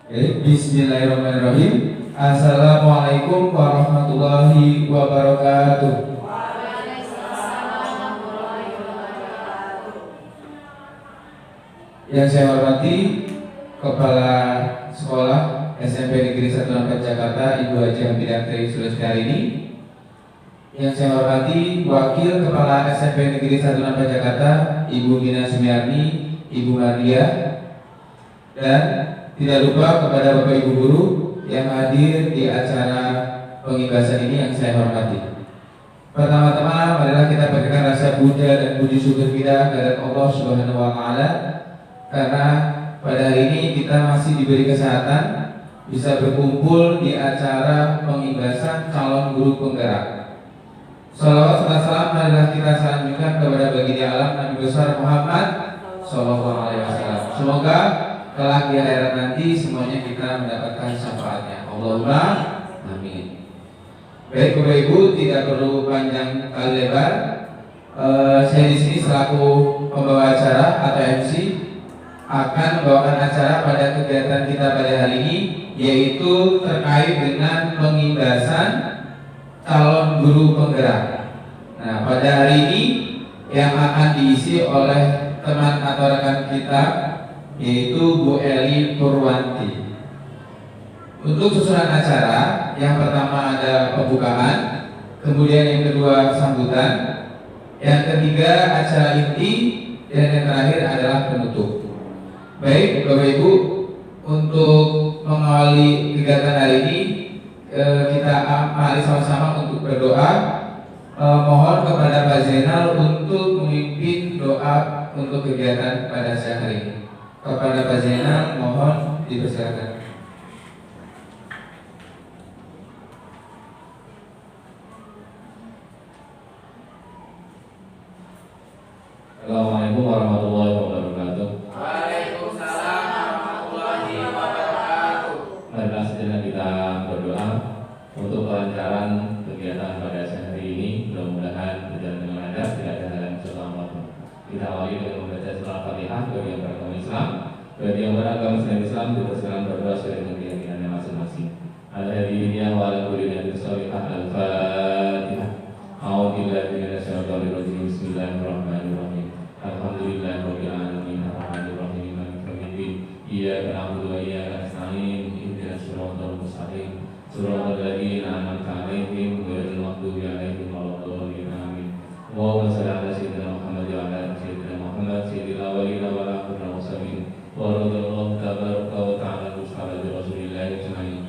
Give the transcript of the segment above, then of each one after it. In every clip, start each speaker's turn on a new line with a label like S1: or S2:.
S1: Bismillahirrahmanirrahim. Assalamualaikum warahmatullahi wabarakatuh. Yang saya hormati Kepala Sekolah SMP Negeri 14 Jakarta Ibu Haji Hamidah Sulistyarini. Yang saya hormati Wakil Kepala SMP Negeri 14 Jakarta Ibu Gina Sumiarni, Ibu Maria, dan tidak lupa kepada Bapak Ibu guru yang hadir di acara pengibasan ini yang saya hormati. Pertama-tama marilah kita berikan rasa puja dan puji syukur kita kepada Allah Subhanahu wa taala karena pada hari ini kita masih diberi kesehatan bisa berkumpul di acara pengibasan calon guru penggerak. Salawat serta salam marilah kita sampaikan kepada baginda alam Nabi besar Muhammad Sallallahu Alaihi Wasallam. Semoga kelak di akhirat nanti semuanya kita mendapatkan syafaatnya. Allahumma amin. Baik Bapak Ibu, tidak perlu panjang kali lebar. Saya di sini selaku pembawa acara atau MC akan membawakan acara pada kegiatan kita pada hari ini, yaitu terkait dengan pengibasan calon guru penggerak. Nah, pada hari ini yang akan diisi oleh teman atau rekan kita yaitu Bu Eli Purwanti. Untuk susunan acara, yang pertama ada pembukaan, kemudian yang kedua sambutan, yang ketiga acara inti, dan yang terakhir adalah penutup. Baik Bapak Ibu, untuk mengawali kegiatan hari ini kita mari sama-sama untuk berdoa. Mohon kepada Pak Zainal untuk memimpin doa untuk kegiatan pada siang hari ini. Kepada Pak Zainal mohon dipersilakan.
S2: Assalamualaikum warahmatullahi wabarakatuh.
S3: Waalaikumsalam warahmatullahi wabarakatuh.
S2: Marilah sejenak kita berdoa untuk kelancaran kegiatan pada siang hari ini. Mudah-mudahan berjalan dengan lancar, tidak ada hal yang selamat. Kita awali dengan membaca surah Al-Fatihah bagi yang beragama Islam. Bagi yang beragama Islam dipersilakan berdoa sesuai dengan keyakinannya masing-masing. Al-Hadiyah wa al-Qur'anil Shalihah Al-Fatihah. A'udzubillahi minasyaitonir rajim. Bismillahirrahmanirrahim. Alhamdulillahirabbil alamin arrahmanir rahim maliki yaumiddin. Iyyaka na'budu wa iyyaka nasta'in. Ihdinas siratal mustaqim. Shiratal ladzina an'amta 'alaihim ghairil maghdubi 'alaihim waladdallin. Amin. Allahumma shalli 'ala sayyidina Muhammad wa 'ala ali sayyidina Muhammad sayyidil awwalin wal akhirin wasallim. Wa radhiyallahu tabaraka wa ta'ala an sahabati Rasulillah ajma'in.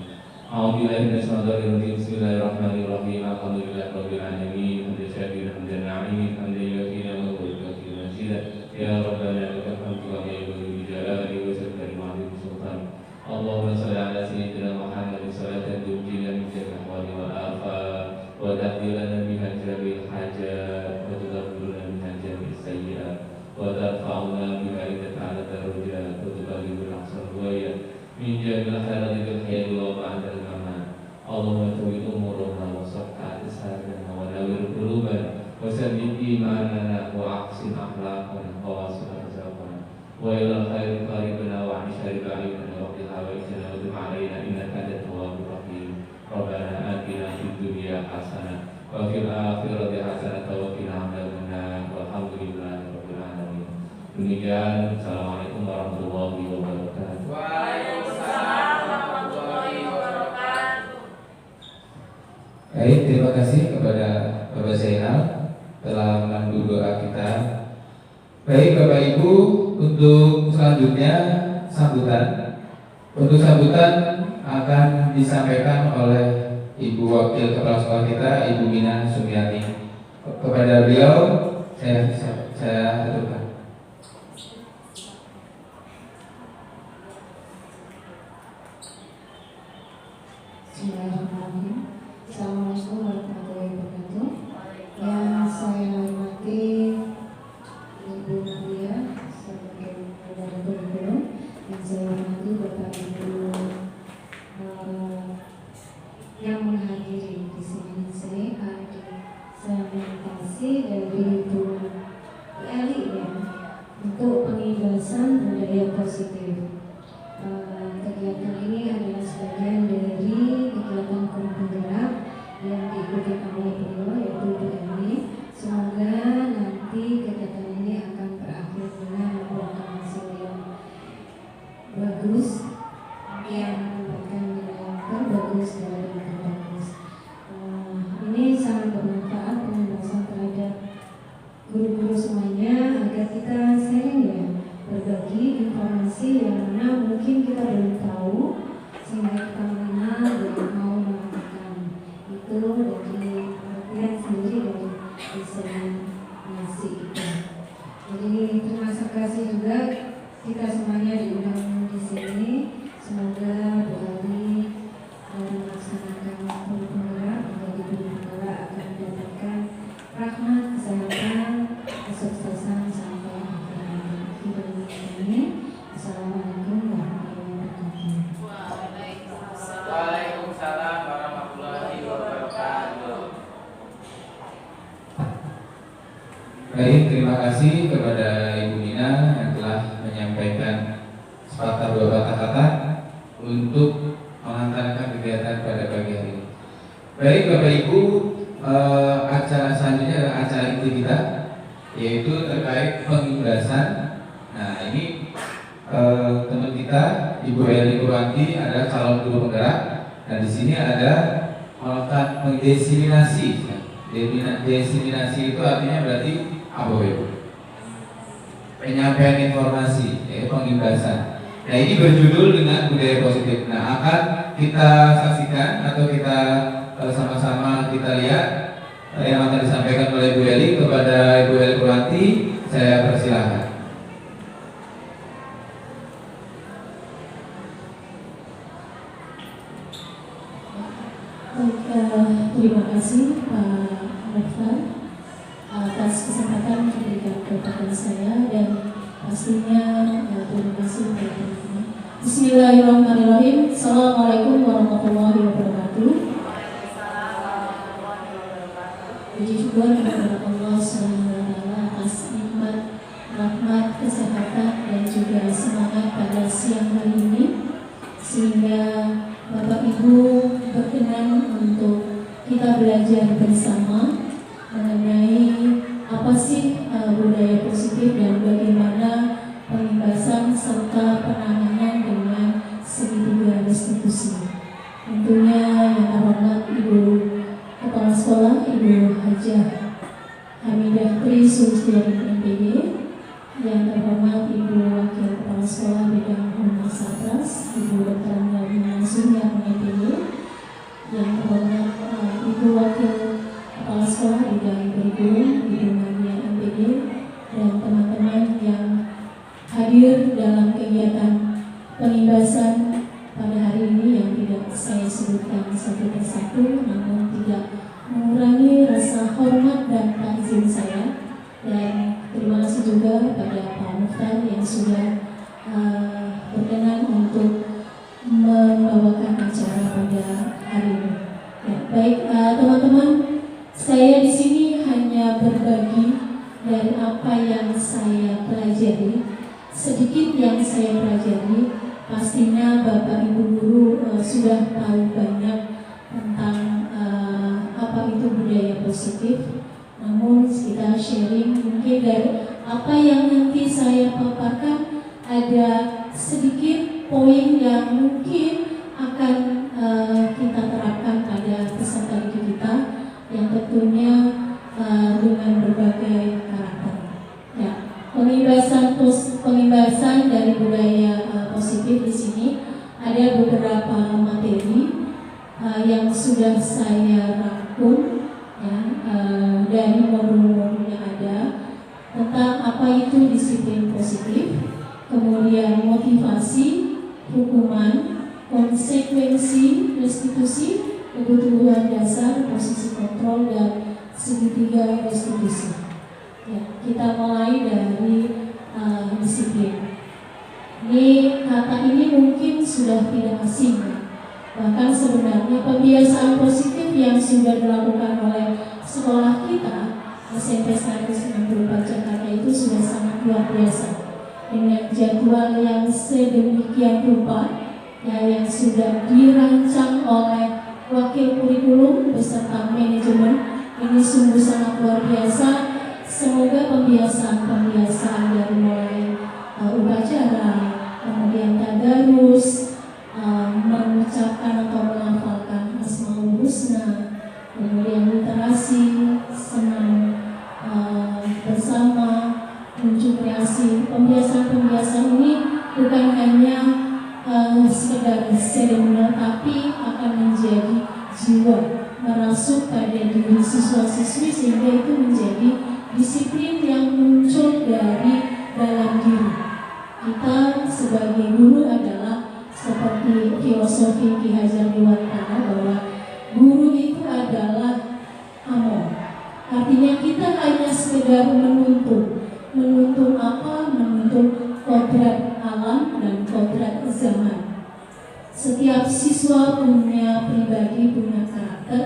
S2: A'udzubillahi minasyaitonir rajim. Bismillahirrahmanirrahim. Alhamdulillahirabbil alamin. Hamdan hamdan 'alimin. Hamdan yu'tina wa yu'ti masjidah. Ya Rabbana lakal hamdu wa ya wali jalali wa sabri ma'al sultan. Allahumma shalli 'ala sayyidina Muhammad salatan tunjina min jami'il ahwali wal afat wa tahdilana biha jami'il hajat wa tudabbiluna biha jami'is sayyi'at wa tarfa'una biha ila ta'ala darajat wa tuballighuna aqsal ghayat min jami'il khairati fil hayati wa ba'da al-mamat. Allahumma tawwil umurana wa sahhat sadana wa nawwir qulubana wa saddid imanana wa ahsin akhlaqana wa wasil arzaqana wa ila khairi qaribana wa anshari ba'idana wa qil hawaijana wa dum alaina innaka antat tawwabur rahim. Rabbana atina fid dunya hasanah wa fil akhirati hasanah wa qina adzabannar. Walhamdulillahi rabbil alamin. Demikian, assalamualaikum warahmatullahi wabarakatuh.
S3: Waalaikumsalam warahmatullahi wabarakatuh.
S1: Baik, terima kasih kepada Bapak Zainal telah memandu doa kita. Baik Bapak Ibu, untuk selanjutnya sambutan. Untuk sambutan akan disampaikan oleh Ibu Wakil Kepala Sekolah kita, Ibu Gina Sumiarni. Kepada beliau saya aturkan.
S4: Bismillahirrahmanirrahim. Assalamualaikum warahmatullahi wabarakatuh. Yang saya hormati Ibu Maria sebagai Perdana Kurikulum, yang saya hormati Bapak Ibu yang menghadiri di sini. Saya ada presentasi dari Ibu Eli ya. semuanya agar kita sharing ya, berbagi informasi yang mana mungkin kita belum tahu sehingga kita mengenal dan mau melakukan itu dari pengertian sendiri dari diseminasi itu. Jadi terima kasih juga kita semuanya diundang di sini. Semoga beralih melaksanakan guru penggerak menjadi guru penggerak akan mendapatkan rahmat, kesehatan, kesuksesan sampai akhir hidup ini. Assalamualaikum warahmatullahi wabarakatuh.
S3: Waalaikumsalam warahmatullahi wabarakatuh.
S1: Baik, terima kasih kepada Ibu Nina yang telah menyampaikan sepatah dua patah kata untuk mengantarkan kegiatan pada pagi hari ini. Baik Bapak Ibu, acara selanjutnya adalah acara inti kita, yaitu terkait pengimbrasan. Nah ini teman kita Ibu Eli Purwanti adalah calon guru penggerak, dan di sini ada melakukan mendesiminasi. Desiminasi itu artinya berarti apa Ibu? Penyampaian informasi, yaitu pengimbrasan. Nah ini berjudul dengan budaya positif. Nah akan kita saksikan atau kita sama-sama kita lihat yang akan disampaikan oleh Ibu Eli. Kepada Ibu Eli Purwanti, saya persilahkan.
S5: Terima kasih Pak Mukhtar atas kesempatan yang diberikan kepada saya, dan pastinya terima kasih kepada teman-teman. Bismillahirrahmanirrahim. Assalamualaikum warahmatullahi wabarakatuh. Puji syukur kepada Allah SWT atas nikmat, rahmat, kesehatan, dan juga semangat pada siang hari ini, sehingga Bapak Ibu berkenan untuk kita belajar bersama mengenai apa sih budaya positif dan bagaimana pengimbasan serta penanganan dengan segitiga restitusi. Tentunya yang terhormat Ibu Kepala Sekolah, Ibu Hajah Hamidah Tri Sulistiani MPD, yang terhormat Ibu Wakil Kepala Sekolah Bidang Humas Satras, Ibu Dr. Nabila Sunyar MPD, yang terhormat Ibu Wakil Kepala Sekolah Bidang Kurikulum, Ibu Maria MPD, dan teman-teman yang hadir dalam kegiatan pengimbasan pada hari ini yang tidak saya sebutkan satu persatu, namun tidak mengurangi rasa hormat dan takzim saya. Dan terima kasih juga pada Pak Mukhtar yang sudah berkenan untuk membawakan acara pada hari ini. Ya, baik teman-teman, saya di sini hanya berbagi dari apa yang saya pelajari. Sedikit yang saya pelajari, pastinya Bapak Ibu guru sudah tahu banyak tentang apa itu budaya positif. Namun kita sharing mungkin dari apa yang nanti saya paparkan, ada sedikit poin yang mungkin akan kita terapkan pada peserta didik kita, yang tentunya dengan berbagai karakter. Ya, pengimbasan dari budaya positif di sini ada beberapa materi yang sudah saya rangkum, ya, dari modul-modul yang ada tentang apa itu disiplin positif, kemudian motivasi, hukuman, konsekuensi, restitusi, kebutuhan dasar, posisi kontrol, dan segitiga restitusi. Ya, kita mulai dari disiplin. Ini kata ini mungkin sudah tidak asing, bahkan sebenarnya pembiasaan positif yang sudah dilakukan oleh sekolah kita SMP 164 Jakarta itu sudah sangat luar biasa, dengan jadwal yang sedemikian rupa, ya, yang sudah dirancang oleh wakil kurikulum beserta manajemen. Ini sungguh sangat luar biasa. Semoga pembiasaan dari mulai upacara, kemudian tadarus, mengucapkan atau menghafalkan Asmaul Husna, kemudian literasi, senam bersama, kasih, pembiasaan-pembiasaan ini bukan hanya sekedar seremonial, tapi akan menjadi jiwa, merasuk pada diri siswa-siswi sehingga itu menjadi disiplin yang muncul dari dalam diri. Kita sebagai guru adalah seperti filosofi Ki Hajar Dewantara bahwa guru itu adalah amor. Artinya kita hanya sekedar menuntun apa? Menuntun kodrat alam dan kodrat zaman. Setiap siswa punya pribadi, punya karakter.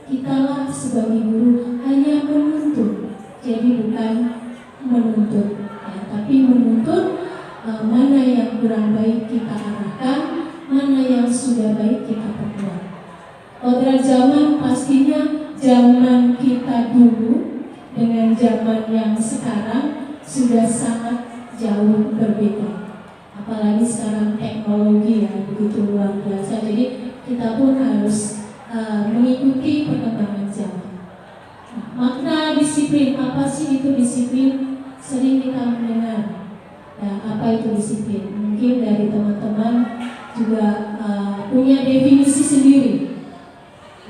S5: Kitalah sebagai guru hanya menuntun, jadi bukan menuntut, ya, tapi menuntun mana yang kurang baik kita arahkan, mana yang sudah baik kita perkuat. Kodrat zaman pastinya zaman kita dulu dengan zaman yang sekarang sudah sangat jauh berbeda. Apalagi sekarang teknologi ya begitu luar biasa. Jadi kita pun harus mengikuti perkembangan zaman. Nah, makna disiplin, apa sih itu disiplin? Sering kita mendengar. Nah, apa itu disiplin? Mungkin dari teman-teman juga punya definisi sendiri.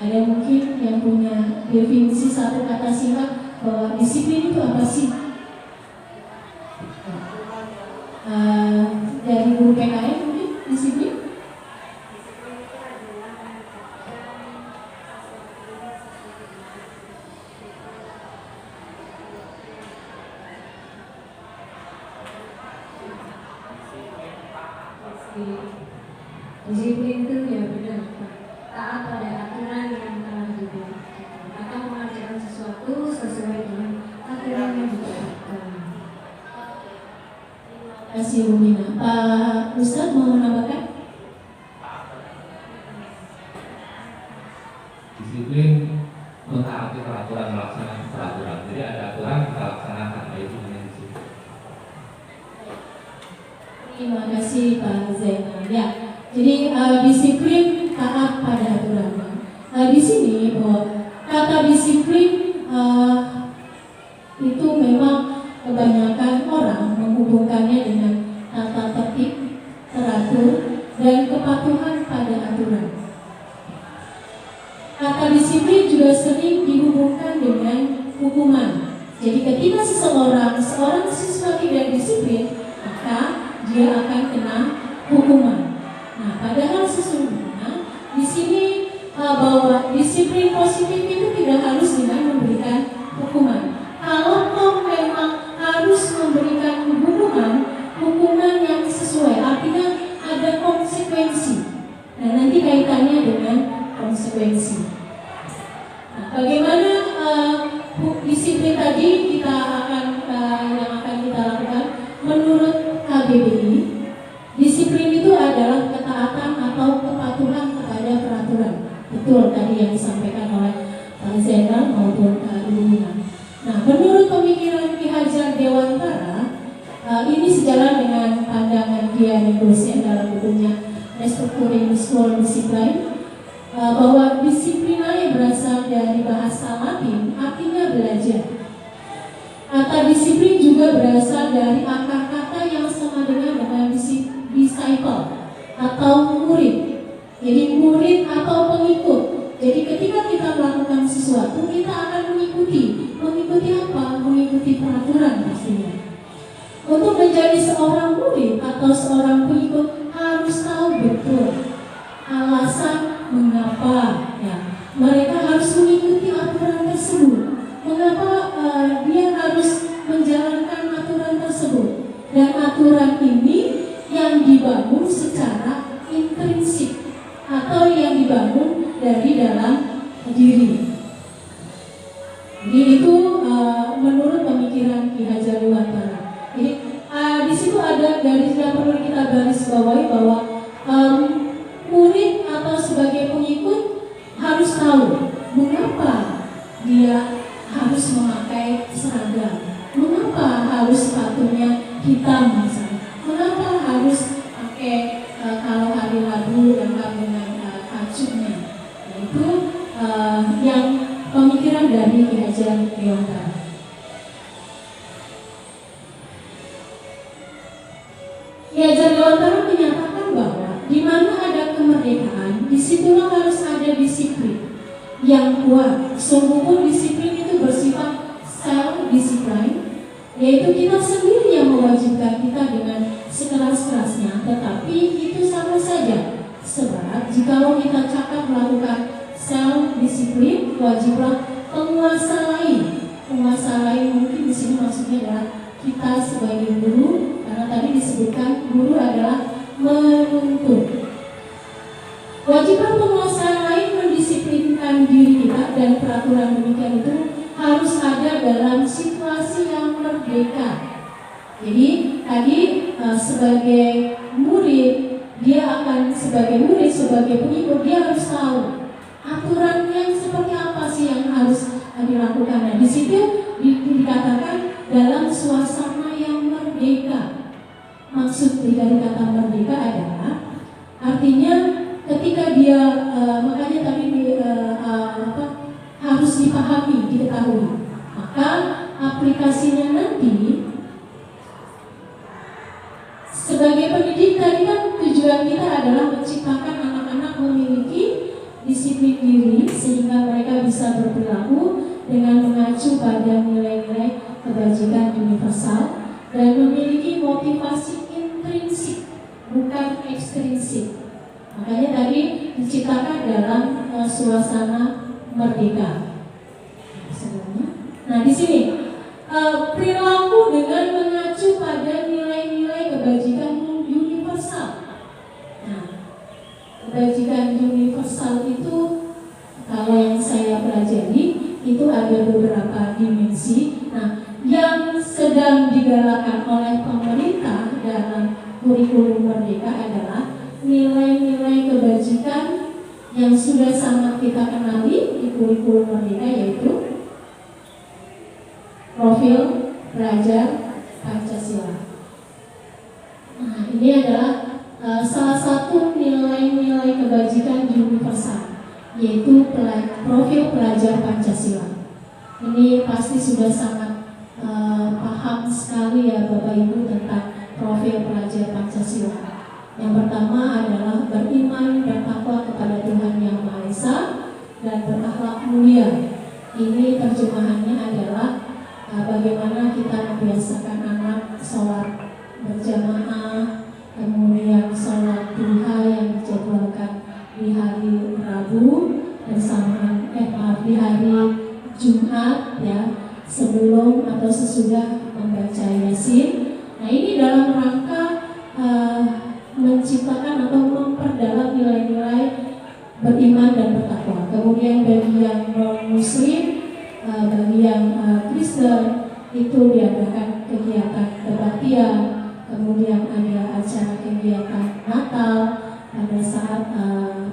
S5: Ada mungkin yang punya definisi satu kata singkat bahwa disiplin itu apa sih? Dari guru PKN mungkin disiplin?
S4: Disiplin itu ya benar, taat pada aturan yang telah dibuat atau mengerjakan sesuatu sesuai dengan aturan yang ditetapkan.
S5: Terima kasih Bu Mina. Pak Ustadz mau menambahkan?
S2: Disiplin mentaati peraturan, melaksanakan peraturan. Jadi ada aturan kita laksanakan, itu namanya disiplin.
S5: Terima kasih Pak Zainal. Ya, jadi disiplin taat pada aturan. Di sini bahwa kata disiplin itu memang kebanyakan orang menghubungkannya dengan tata tertib, teratur, dan kepatuhan pada aturan. Kata disiplin juga sering dihubungkan dengan hukuman. Jadi ketika seorang siswa tidak disiplin, maka dia akan kena hukuman. Nah, padahal sesungguhnya di sini bahwa disiplin positif itu tidak harus dengan memberikan hukuman. Kalau memang harus memberikan hukuman yang sesuai, artinya ada konsekuensi. Nah, nanti kaitannya dengan konsekuensi. Nah, bagaimana disiplin tadi kita akan yang akan kita lakukan menurut KBBI? Disiplin itu adalah ketaatan atau kepatuhan kepada peraturan. Betul tadi yang disampaikan oleh Pak Zainal maupun Ibu Mina. Nah, menurut pemikiran Ki Hajar Dewantara, ini sejalan dengan pandangan dia Negosian dalam bukunya Restructuring School Discipline, bahwa disiplinasi berasal dari bahasa Latin, artinya belajar. Kata disiplin juga berasal dari akar kata yang sama dengan disciple atau murid. Jadi murid atau pengikut. Jadi ketika kita melakukan sesuatu, kita akan mengikuti apa? Mengikuti peraturan pastinya. Untuk menjadi seorang murid atau seorang pengikut harus tahu betul alasan mengapa ya mereka harus mengikuti aturan tersebut. Mengapa dia harus menjalankan aturan tersebut? Dan aturan ini yang dibangun secara intrinsik atau yang dibangun dari dalam diri. Jadi itu menurut pemikiran Ki Hajar Dewantara. Jadi di situ ada garis yang perlu kita garis bawahi bahwa murid atau sebagai pengikut harus tahu mengapa dia harus memakai seragam, mengapa harus sepatunya hitam misalnya, mengapa harus pakai kalau hari Rabu lengkap dengan kacungnya. Itu yang pemikiran dari Ki Hajar Dewantara. Ya, Jadelontara menyatakan bahwa di mana ada kemerdekaan, disitulah harus ada disiplin yang kuat. Sungguh pun disiplin itu bersifat self-discipline, yaitu kita sendiri yang mewajibkan kita dengan sekeras-kerasnya. Tetapi itu sama saja, sebab jikalau kita cakap melakukan self-discipline, wajiblah penguasa lain. Penguasa lain mungkin di sini maksudnya adalah kita sebagai guru, karena tadi disebutkan guru adalah menuntut. Wajiblah penguasa lain mendisiplinkan diri kita, dan peraturan demikian itu harus ada dalam situasi yang merdeka. Jadi tadi sebagai murid, dia akan sebagai murid, sebagai pengikut, dia harus tahu aturan yang seperti apa sih yang harus dilakukan. Nah, di situ dikatakan dalam suasana yang merdeka. Maksud dari kata merdeka adalah artinya ketika dia makanya tadi harus dipahami, diketahui. Maka aplikasinya nanti sebagai pendidik tadi kan tujuan kita adalah menciptakan anak-anak memiliki disiplin diri sehingga mereka bisa berperilaku dengan mengacu pada nilai-nilai kebajikan universal dan memiliki motivasi intrinsik bukan ekstrinsik. Makanya tadi diciptakan dalam suasana merdeka. Nah, di sini perilaku dengan mengacu pada nilai-nilai kebajikan universal. Nah, kebajikan universal itu kalau yang saya pelajari itu ada beberapa dimensi. Nah, yang sedang digalakkan oleh pemerintah dalam kurikulum merdeka adalah nilai-nilai kebajikan yang sudah sangat kita kenali di kurikulum merdeka, yaitu profil pelajar Pancasila. Nah, ini adalah salah satu nilai-nilai kebajikan universal, yaitu profil pelajar Pancasila. Ini pasti sudah sangat paham sekali ya Bapak Ibu tentang profil pelajar Pancasila. Yang pertama adalah beriman dan takwa kepada Tuhan Yang Maha Esa dan berakhlak mulia. Ini terjemahannya adalah bagaimana kita membiasakan anak sholat berjamaah, kemudian sholat duha yang dijadwalkan di hari Rabu bersamaan di hari Jumat ya, sebelum atau sesudah membaca Yasin. Nah, ini dalam rangka menciptakan atau memperdalam nilai-nilai beriman dan bertakwa. Kemudian bagi yang non-muslim, bagi yang Kristen itu diadakan kegiatan kebaktian, kemudian ada acara kegiatan Natal pada saat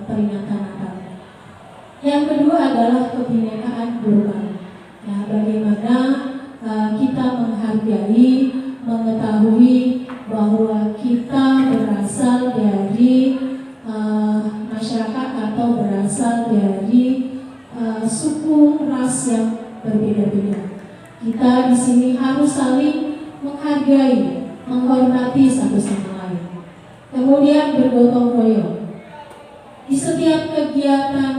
S5: peringatan Natal. Yang kedua adalah kebinekaan global. Nah, bagaimana kita menghargai, mengetahui bahwa kita berasal dari masyarakat atau berasal dari suku ras yang berbeda-beda. Kita di sini harus saling menghargai, menghormati satu sama lain. Kemudian bergotong royong. Di setiap kegiatan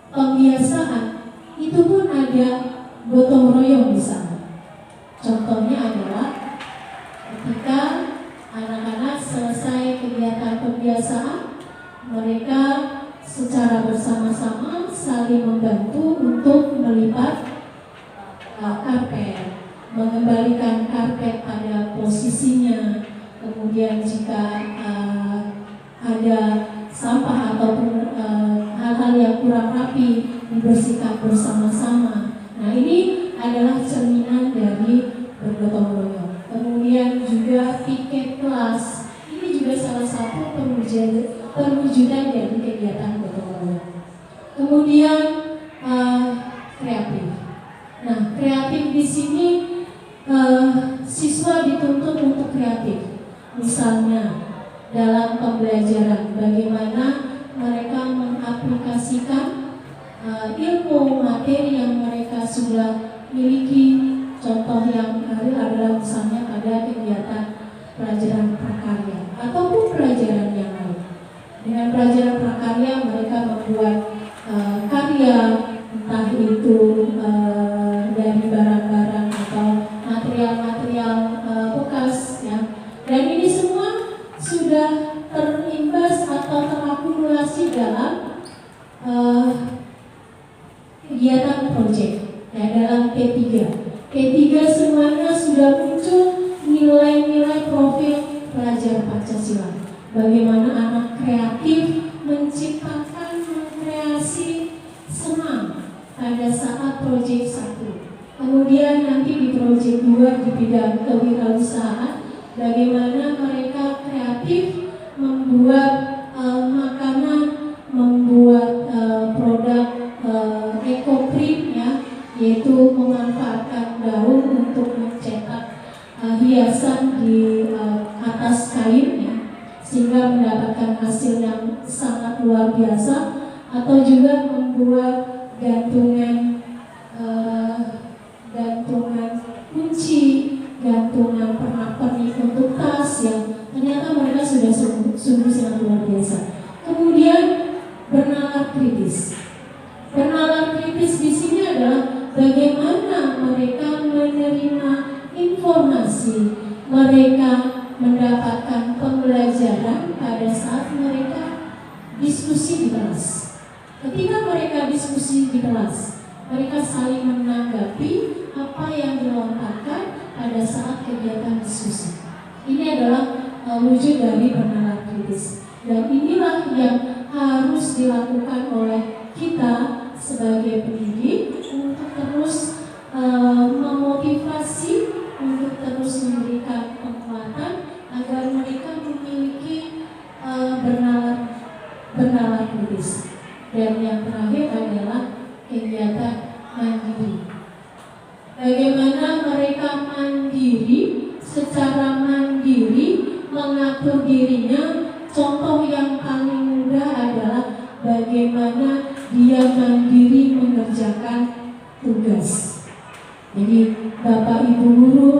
S5: pembiasaan itu pun ada gotong royong di sana. Contohnya adalah ketika anak-anak selesai kegiatan pembiasaan, mereka secara bersama-sama saling membantu untuk melipat karpet, mengembalikan karpet pada posisinya. Kemudian jika ada sampah ataupun hal-hal yang kurang rapi, dibersihkan bersama-sama. Nah, ini adalah cerminan dari bergotong royong. Kemudian juga piket kelas, ini juga salah satu perwujudan dari kegiatan gotong royong. Kemudian kreatif. Nah, kreatif di sini siswa dituntut untuk kreatif. Misalnya dalam pembelajaran, bagaimana mereka mengaplikasikan ilmu materi yang mereka sudah miliki. Contoh yang real adalah misalnya pada kegiatan pelajaran prakarya ataupun pelajaran yang lain. Dengan pelajaran prakarya mereka membuat karya, entah itu dari barang-barang atau material-material bekas ya. Dan ini semua sudah terimbas atau terakumulasi dalam kegiatan proyek ya, dalam P3. P3 semuanya sudah muncul nilai-nilai profil pelajar Pancasila. Bagaimana anak kreatif menciptakan, mengkreasi senam pada saat proyek 1. Kemudian nanti di proyek 2 di bidang kewirausahaan, bagaimana mereka kreatif membuat makanan, membuat produk eco-print ya, yaitu memanfaatkan daun untuk mencetak hiasan di atas kain ya, sehingga mendapatkan hasil yang sangat luar biasa. Atau juga membuat gantungan kunci, gantungan pernak-pernik untuk tas yang ternyata mereka sudah sungguh sangat luar biasa. Kemudian bernalar kritis. Bernalar kritis di sini adalah bagaimana mereka menerima informasi, mereka mendapatkan pembelajaran pada saat mereka diskusi di kelas. Ketika mereka diskusi di kelas, mereka saling menanggapi apa yang dilontarkan pada saat kegiatan diskusi. Ini adalah wujud dari bernalar kritis. Dan inilah yang harus dilakukan oleh kita sebagai pendidik untuk terus memotivasi, untuk terus memberikan penguatan agar mereka memiliki bernalar kritis. Dan yang terakhir adalah kegiatan mandiri. Bagaimana mereka mandiri, secara mandiri mengatur dirinya. Contoh yang paling mudah adalah bagaimana dia mandiri mengerjakan tugas. Jadi Bapak Ibu guru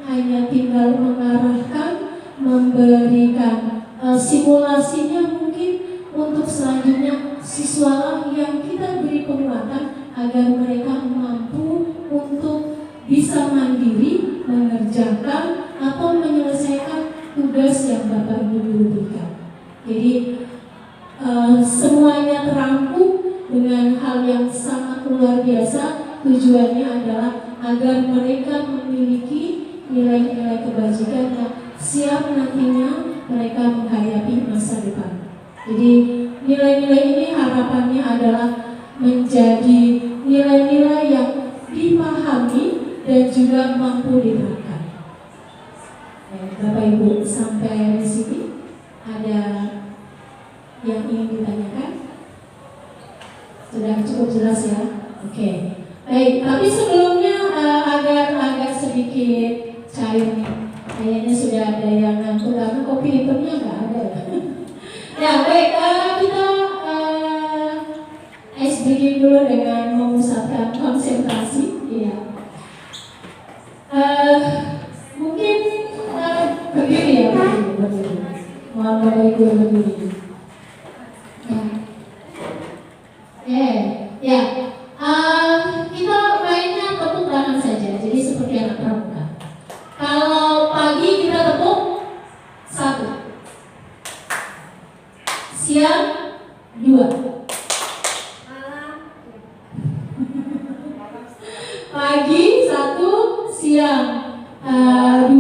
S5: hanya tinggal mengarahkan, memberikan simulasinya mungkin untuk selanjutnya siswa yang kita beri penguatan agar mereka mampu untuk bisa mandiri mengerjakan atau menyelesaikan tugas yang Bapak Ibu guru berikan. Jadi semuanya terangkum dengan hal yang sangat luar biasa. Tujuannya adalah agar mereka memiliki nilai-nilai kebajikan yang siap nantinya mereka menghadapi masa depan. Jadi nilai-nilai ini harapannya adalah menjadi nilai-nilai yang dipahami dan juga mampu diterapkan. Bapak Ibu sampai di sini ada yang ingin ditanyakan? Sudah cukup jelas ya? Oke. Baik, tapi sebelumnya agak sedikit cair nih. Kayaknya sudah ada yang ngantuk karena kopi hitamnya nggak ada ya. Ya baik, kita ice breaking dulu dengan memusatkan konsentrasi. Iya. Mungkin berdiri ya, berdiri. Mohon Bapak Ibu berdiri. Ya. Kita mainnya tepuk tangan saja. Jadi seperti anak pramuka. Kalau pagi kita tepuk 1, siang 2, pagi 1, siang 2,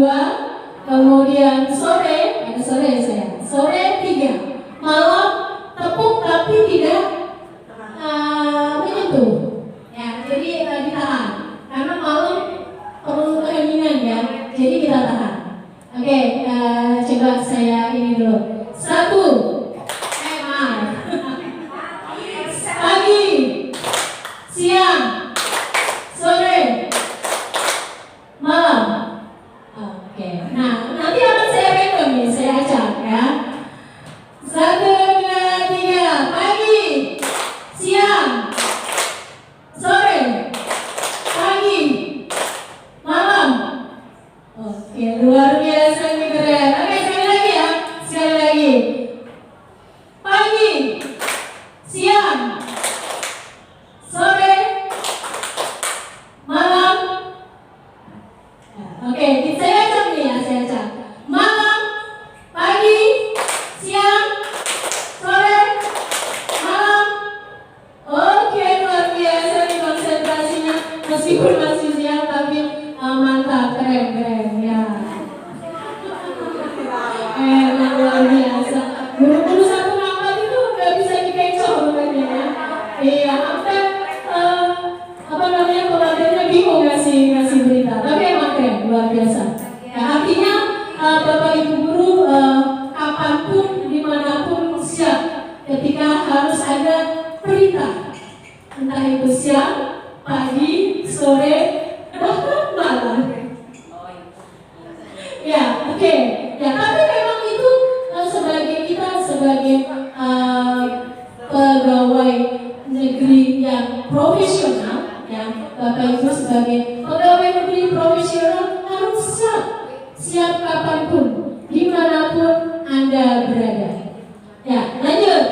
S5: kemudian sore, sore 3, malam tepuk tapi tidak menyentuh. Ya, jadi ditahan. Karena malam perlu keheningan ya. Jadi kita tahan. Oke, coba saya ini dulu. 1. Pagi, siang, sore, malam. Oke. Nah, nanti akan saya rekam nih, saya acak ya. 1, 2, 3. Pagi, siang, sore, pagi, malam. Oke, luar biasa nih, keren. Oke, sekali lagi ya. Sekali lagi. Pagi, siang, sore, malam. Oke, saya acak nih ya, saya acak. Malam, pagi, siang, sore, malam. Oke, luar biasa nih konsentrasinya. Meskipun masih siang tapi mantap, keren ya. Luar biasa. Guru-guru satu rapat itu nggak bisa dikecoh katanya ya. Iya, apa namanya pemateri bingung ngasih berita. Tapi emang keren, luar biasa. Ya, artinya Bapak Ibu guru kapanpun dimanapun siap ketika harus ada berita. Entah itu siang, pagi, sore, bahkan malam. Ya, oke. Ya, tapi memang itu sebagai pegawai negeri yang profesional, ya, Bapak Ibu sebagai pegawai negeri profesional harus siap kapanpun, dimanapun Anda berada. Ya, lanjut.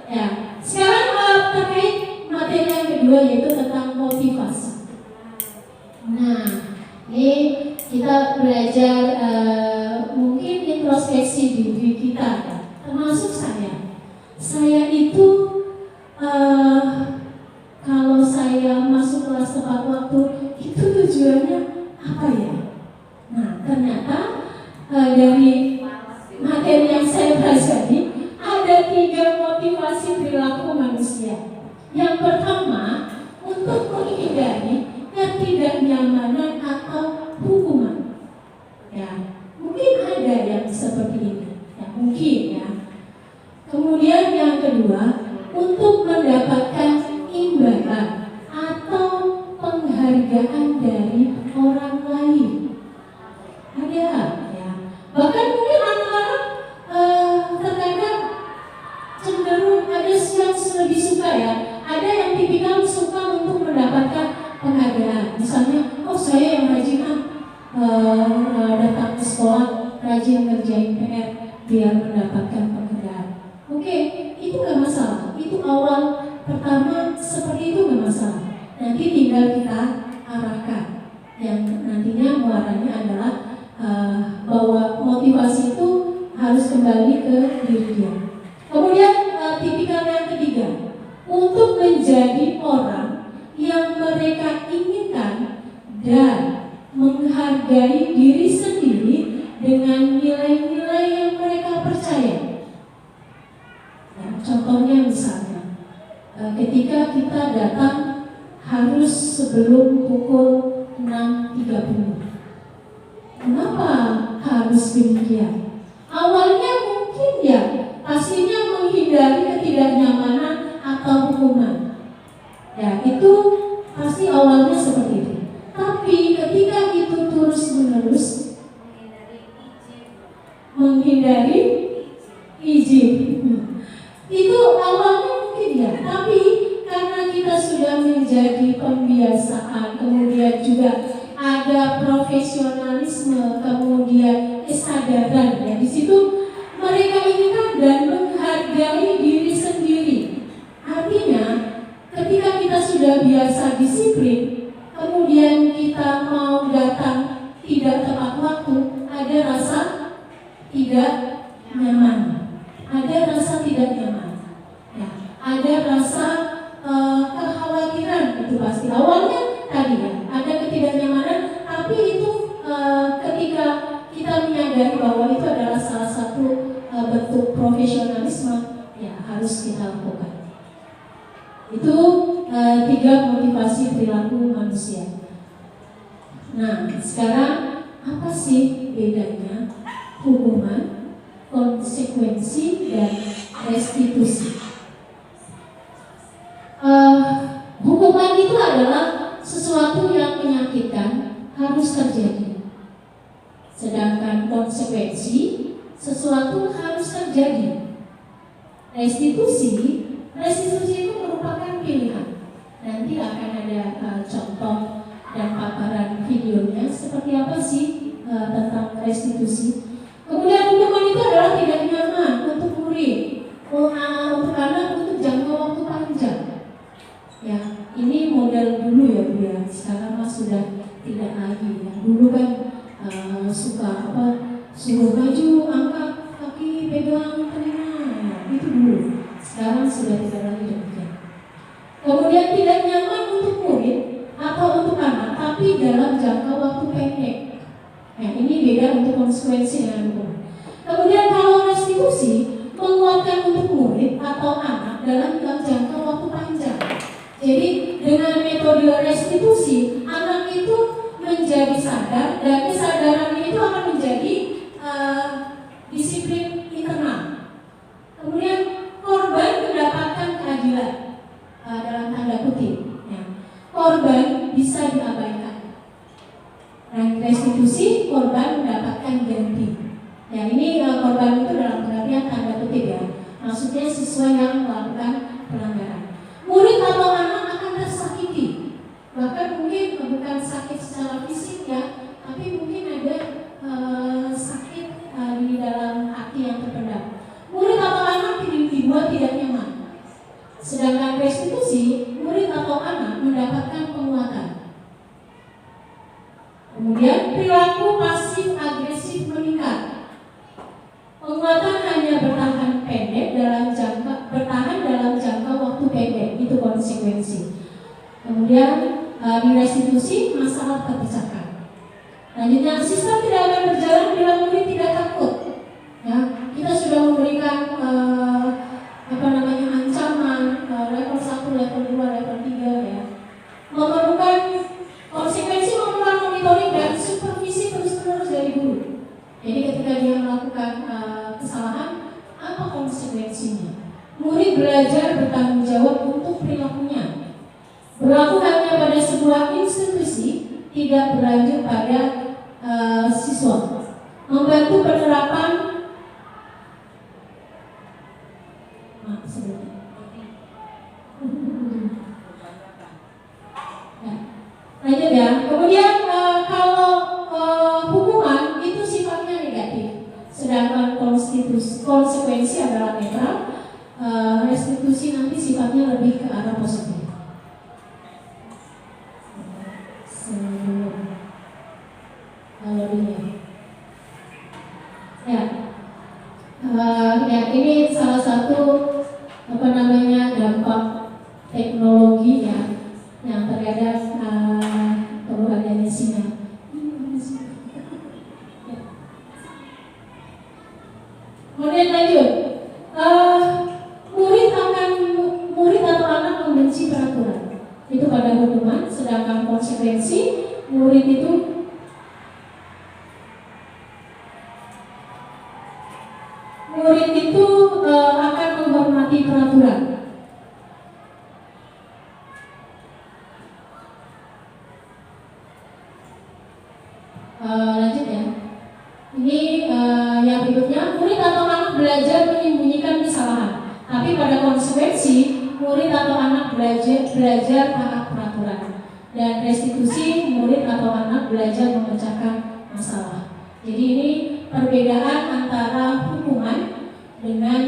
S5: Ya, sekarang terkait materi yang kedua yaitu tentang motivasi. Nah, ini kita belajar mungkin introspeksi diri kita, termasuk saya. Saya itu kalau saya masuk kelas tepat waktu itu tujuannya apa ya? Nah, ternyata dari materi yang saya pelajari ada 3 motivasi perilaku manusia. Yang pertama, untuk menghindari ketidaknyamanan atau hukuman. Ya, mungkin ada yang seperti ini. Ya, mungkin ya. Kemudian yang kedua, untuk mendapatkan imbalan atau penghargaan dari orang lain. Ada ya. Bahkan mungkin anak-anak terkadang cenderung ada yang lebih suka ya. Ada yang tipikal suka untuk mendapatkan penghargaan. Misalnya, oh saya yang rajin datang ke sekolah, rajin ngerjain PR biar mendapatkan penghargaan. Oke, itu nggak masalah. Itu awal pertama seperti itu nggak masalah. Nanti tinggal kita arahkan. Yang nantinya muaranya adalah bahwa motivasi itu harus kembali ke diri dia. Kemudian tipikal yang ketiga, untuk menjadi orang yang mereka inginkan dan menghargai diri sendiri dengan nilai-nilai yang mereka percaya. Ya, contohnya misalnya, ketika kita datang harus sebelum pukul 6.30. Kenapa harus demikian? Awalnya mungkin ya pastinya menghindari ketidaknyamanan atau hukuman. Ya, itu pasti awalnya seperti itu. Tapi ketika itu terus-menerus menghindari izin, itu awalnya mungkin ya. Tapi karena kita sudah menjadi pembiasaan, kemudian juga ada profesionalisme, kemudian kesadaran ya di situ mereka inginkan dan menghargai diri sendiri. Artinya ketika kita sudah biasa disiplin, kemudian kita mau datang tidak tepat waktu, ada rasa tidak nyaman. Ada rasa tidak nyaman. Ya, ada rasa kekhawatiran itu pasti. Awalnya tadi ya, ada ketidaknyamanan, tapi itu ketika kita menyadari bahwa itu adalah salah satu bentuk profesionalisme, ya harus kita lakukan. Itu 3 motivasi perilaku manusia. Nah, sekarang apa sih bedanya hukuman, konsekuensi, dan restitusi? Hukuman itu adalah sesuatu yang menyakitkan harus terjadi. Sedangkan konsekuensi sesuatu harus terjadi. Restitusi itu merupakan pilihan. Nanti akan ada contoh dan paparan videonya seperti apa sih tentang restitusi. Kemudian hukuman itu adalah tidak nyaman untuk murid, untuk anak untuk jangka waktu panjang. Ya, ini model dulu ya Bu ya. Sekarang mas sudah tidak lagi. Ya. Dulu kan suka suruh maju, angkat kaki, pegang telinga, ya, itu dulu. Sekarang sudah tidak lagi demikian. Kemudian tidak nyaman untuk murid atau untuk anak, tapi dalam jangka waktu pendek. Nah, ini beda untuk konsekuensi dengan hukum. Kemudian kalau restitusi menguatkan untuk murid atau anak dalam jangka waktu panjang. Jadi dengan metode restitusi, anak itu menjadi sadar dan kesadarannya itu akan menjadi disiplin internal. Kemudian korban mendapatkan keadilan dalam tanda kutip. Ya. Korban bisa diabaikan. Dan restitusi korban mendapatkan ganti. Ya, ini korban itu dalam pengertian tanda kutip ya. Maksudnya siswa yang melakukan pelanggaran. Murid atau anak akan tersakiti. Bahkan mungkin bukan sakit secara fisik ya, tapi mungkin ada sakit di dalam hati yang terpendam. Murid atau anak dibuat tidak nyaman. Sedangkan restitusi, murid atau anak mendapatkan penguatan. Kemudian perilaku pasif agresif meningkat. Penguatan hanya bertahan dalam jangka waktu pendek, itu konsekuensi. Kemudian di restitusi masalah terpecahkan. Selanjutnya sistem tidak akan berjalan bila murid tidak takut. Ya, kita sudah memberikan ancaman level 1, level 2, level 3 ya. Memerlukan konsekuensi, memerlukan monitoring dan supervisi terus-menerus dari guru. Jadi ketika dia melakukan kesalahan, apa konsekuensinya? Murid belajar bertanggung jawab untuk perilakunya. Berlaku hanya pada sebuah institusi, tidak berlanjut pada siswa. Membantu penerapan lanjut ya. Kemudian kalau hukuman itu sifatnya negatif, sedangkan konsekuensi adalah netral. Restitusi nanti sifatnya lebih ke arah positif. Ya, ini salah satu dampak teknologi ya, yang terhadap perlu adanya sinyal. Kemudian lanjut, murid atau anak membenci peraturan itu pada hukuman, sedangkan konsekuensi murid itu akan menghormati peraturan. Lanjut ya. Ini yang berikutnya, murid atau anak belajar menyembunyikan kesalahan, tapi pada konsekuensi murid atau anak belajar taat peraturan. Dan restitusi, murid atau anak belajar memecahkan masalah. Jadi ini perbedaan antara hukuman dengan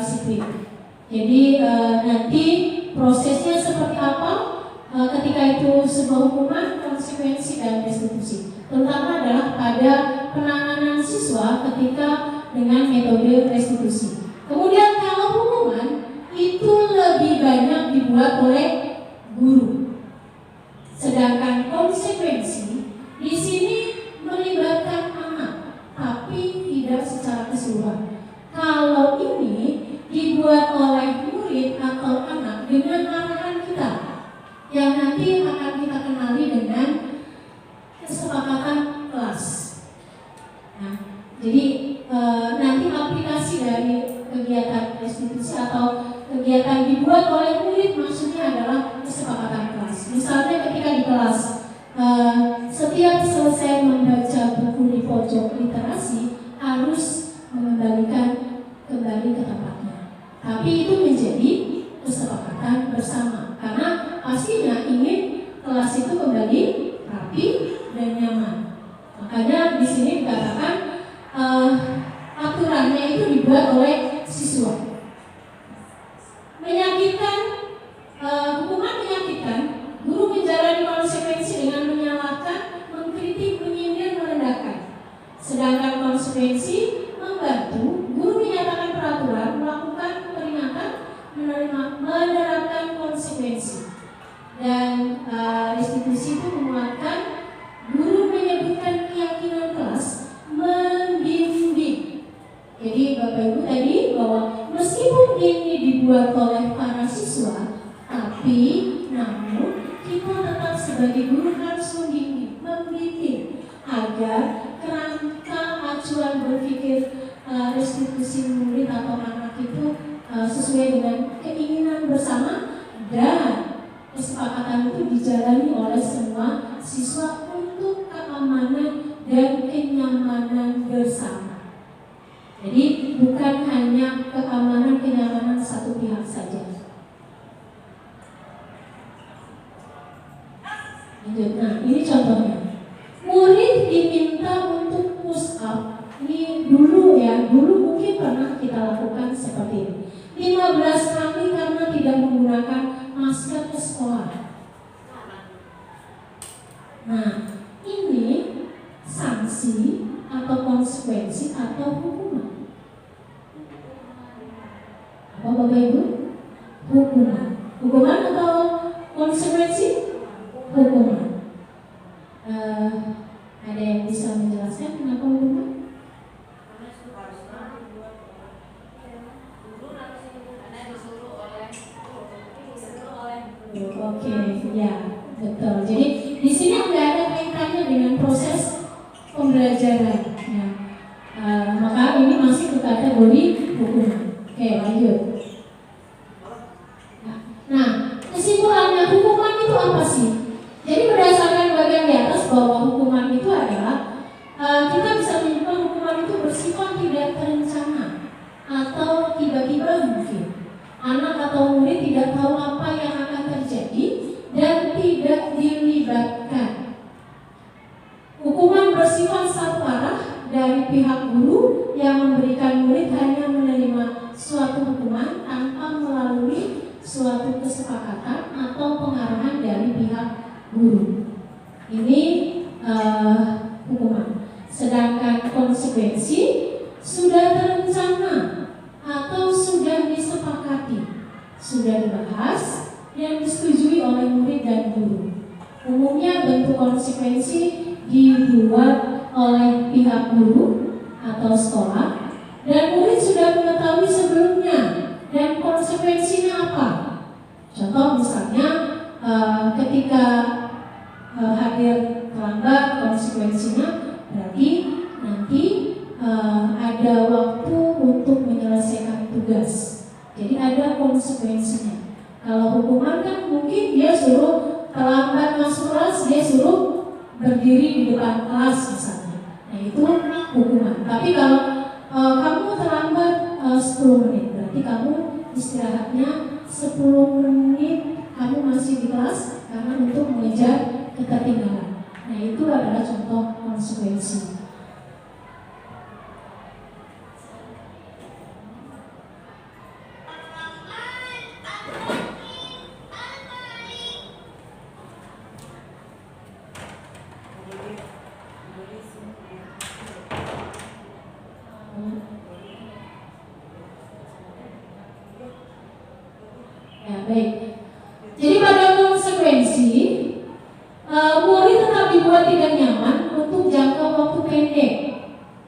S5: disiplin. Jadi nanti prosesnya seperti apa ketika itu sebuah hukuman, konsekuensi dan restitusi. Terutama adalah pada penanganan siswa ketika dengan metode restitusi. Kemudian kalau hukuman itu lebih banyak dibuat oleh guru, sedangkan konsekuensi di sini melibatkan anak, tapi tidak secara keseluruhan. Kalau ini dibuat oleh murid atau anak dengan arahan kita, yang nanti akan kita kenali dengan kesepakatan kelas. Nah, jadi nanti aplikasi dari kegiatan restitusi atau kegiatan dibuat oleh murid maksudnya adalah kesepakatan kelas. Misalnya ketika di kelas setiap selesai membaca buku di pojok literasi harus mengembalikan kembali ke tempatnya. Tapi itu menjadi kesepakatan bersama karena pastinya ingin kelas itu kembali rapi dan nyaman. Makanya aturannya itu dibuat oleh siswa. Menyakitkan, hukuman menyakitkan, guru menjalani konsekuensi dengan menyalahkan, mengkritik, menyindir, merendahkan. Sedangkan konsekuensi membantu, guru menyatakan peraturan, melakukan peringatan, menerapkan konsekuensi. Dan restitusi itu menguatkan, guru menyebutkan keyakinan kelas, membimbing. Jadi Bapak Ibu tadi bahwa meskipun ini dibuat oleh para siswa, tapi namun kita tetap sebagai guru harus membimbing agar kerangka acuan berpikir restitusi murid atau anak itu sesuai dengan keinginan bersama dan kesepakatan itu dijalani oleh semua siswa untuk keamanan dan kenyamanan bersama. Jadi bukan hanya kenyamanan satu pihak saja. Lanjut. Nah, ini contohnya. Murid diminta untuk push up. Ini dulu ya, dulu mungkin pernah kita lakukan seperti ini. 15 kali karena tidak menggunakan masker ke sekolah. Nah, ini sanksi atau konsekuensi atau hukuman. Apa Bapak Ibu? Hukuman. Hukuman atau konsekuensi? Hukuman. Ada yang bisa menjelaskan kenapa hukuman? Oke, ya betul. Jadi di sini nggak ada kaitannya dengan proses pembelajaran. Ya. Maka ini masih ke kategori hukuman. Oke, lanjut. Nah, kesimpulannya hukuman itu apa sih? Jadi berdasarkan bagian di atas bahwa hukuman itu adalah kita bisa menyimpulkan hukuman itu bersifat tidak terencana atau tiba-tiba mungkin. Anak atau murid tidak tahu apa yang akan terjadi dan tidak dilibatkan. Hukuman bersifat satu arah dari pihak guru yang memberikan murid hanya menerima suatu hukuman tanpa melalui suatu kesepakatan atau pengarahan dari pihak guru. Ini hukuman. Sedangkan konsekuensi sudah terencana atau sudah disepakati, sudah dibahas dan disetujui oleh murid dan guru. Umumnya bentuk konsekuensi dibuat oleh pihak guru atau sekolah dan murid sudah mengetahui sebelumnya dan konsekuensinya apa. Contoh misalnya ketika hadir terlambat, konsekuensinya berarti nanti ada waktu untuk menyelesaikan tugas. Jadi ada konsekuensinya. Kalau hukuman kan mungkin dia suruh terlambat masuk kelas, dia suruh berdiri di depan kelas misalnya. Nah itu hukuman. Tapi kalau kamu terlambat 10 menit, berarti kamu istirahatnya 10 menit kamu masih di kelas karena untuk mengejar ketertinggalan. Nah itu adalah contoh konsekuensi. Ya, baik. Jadi pada konsekuensi murid tetap dibuat tidak nyaman untuk jangka waktu pendek.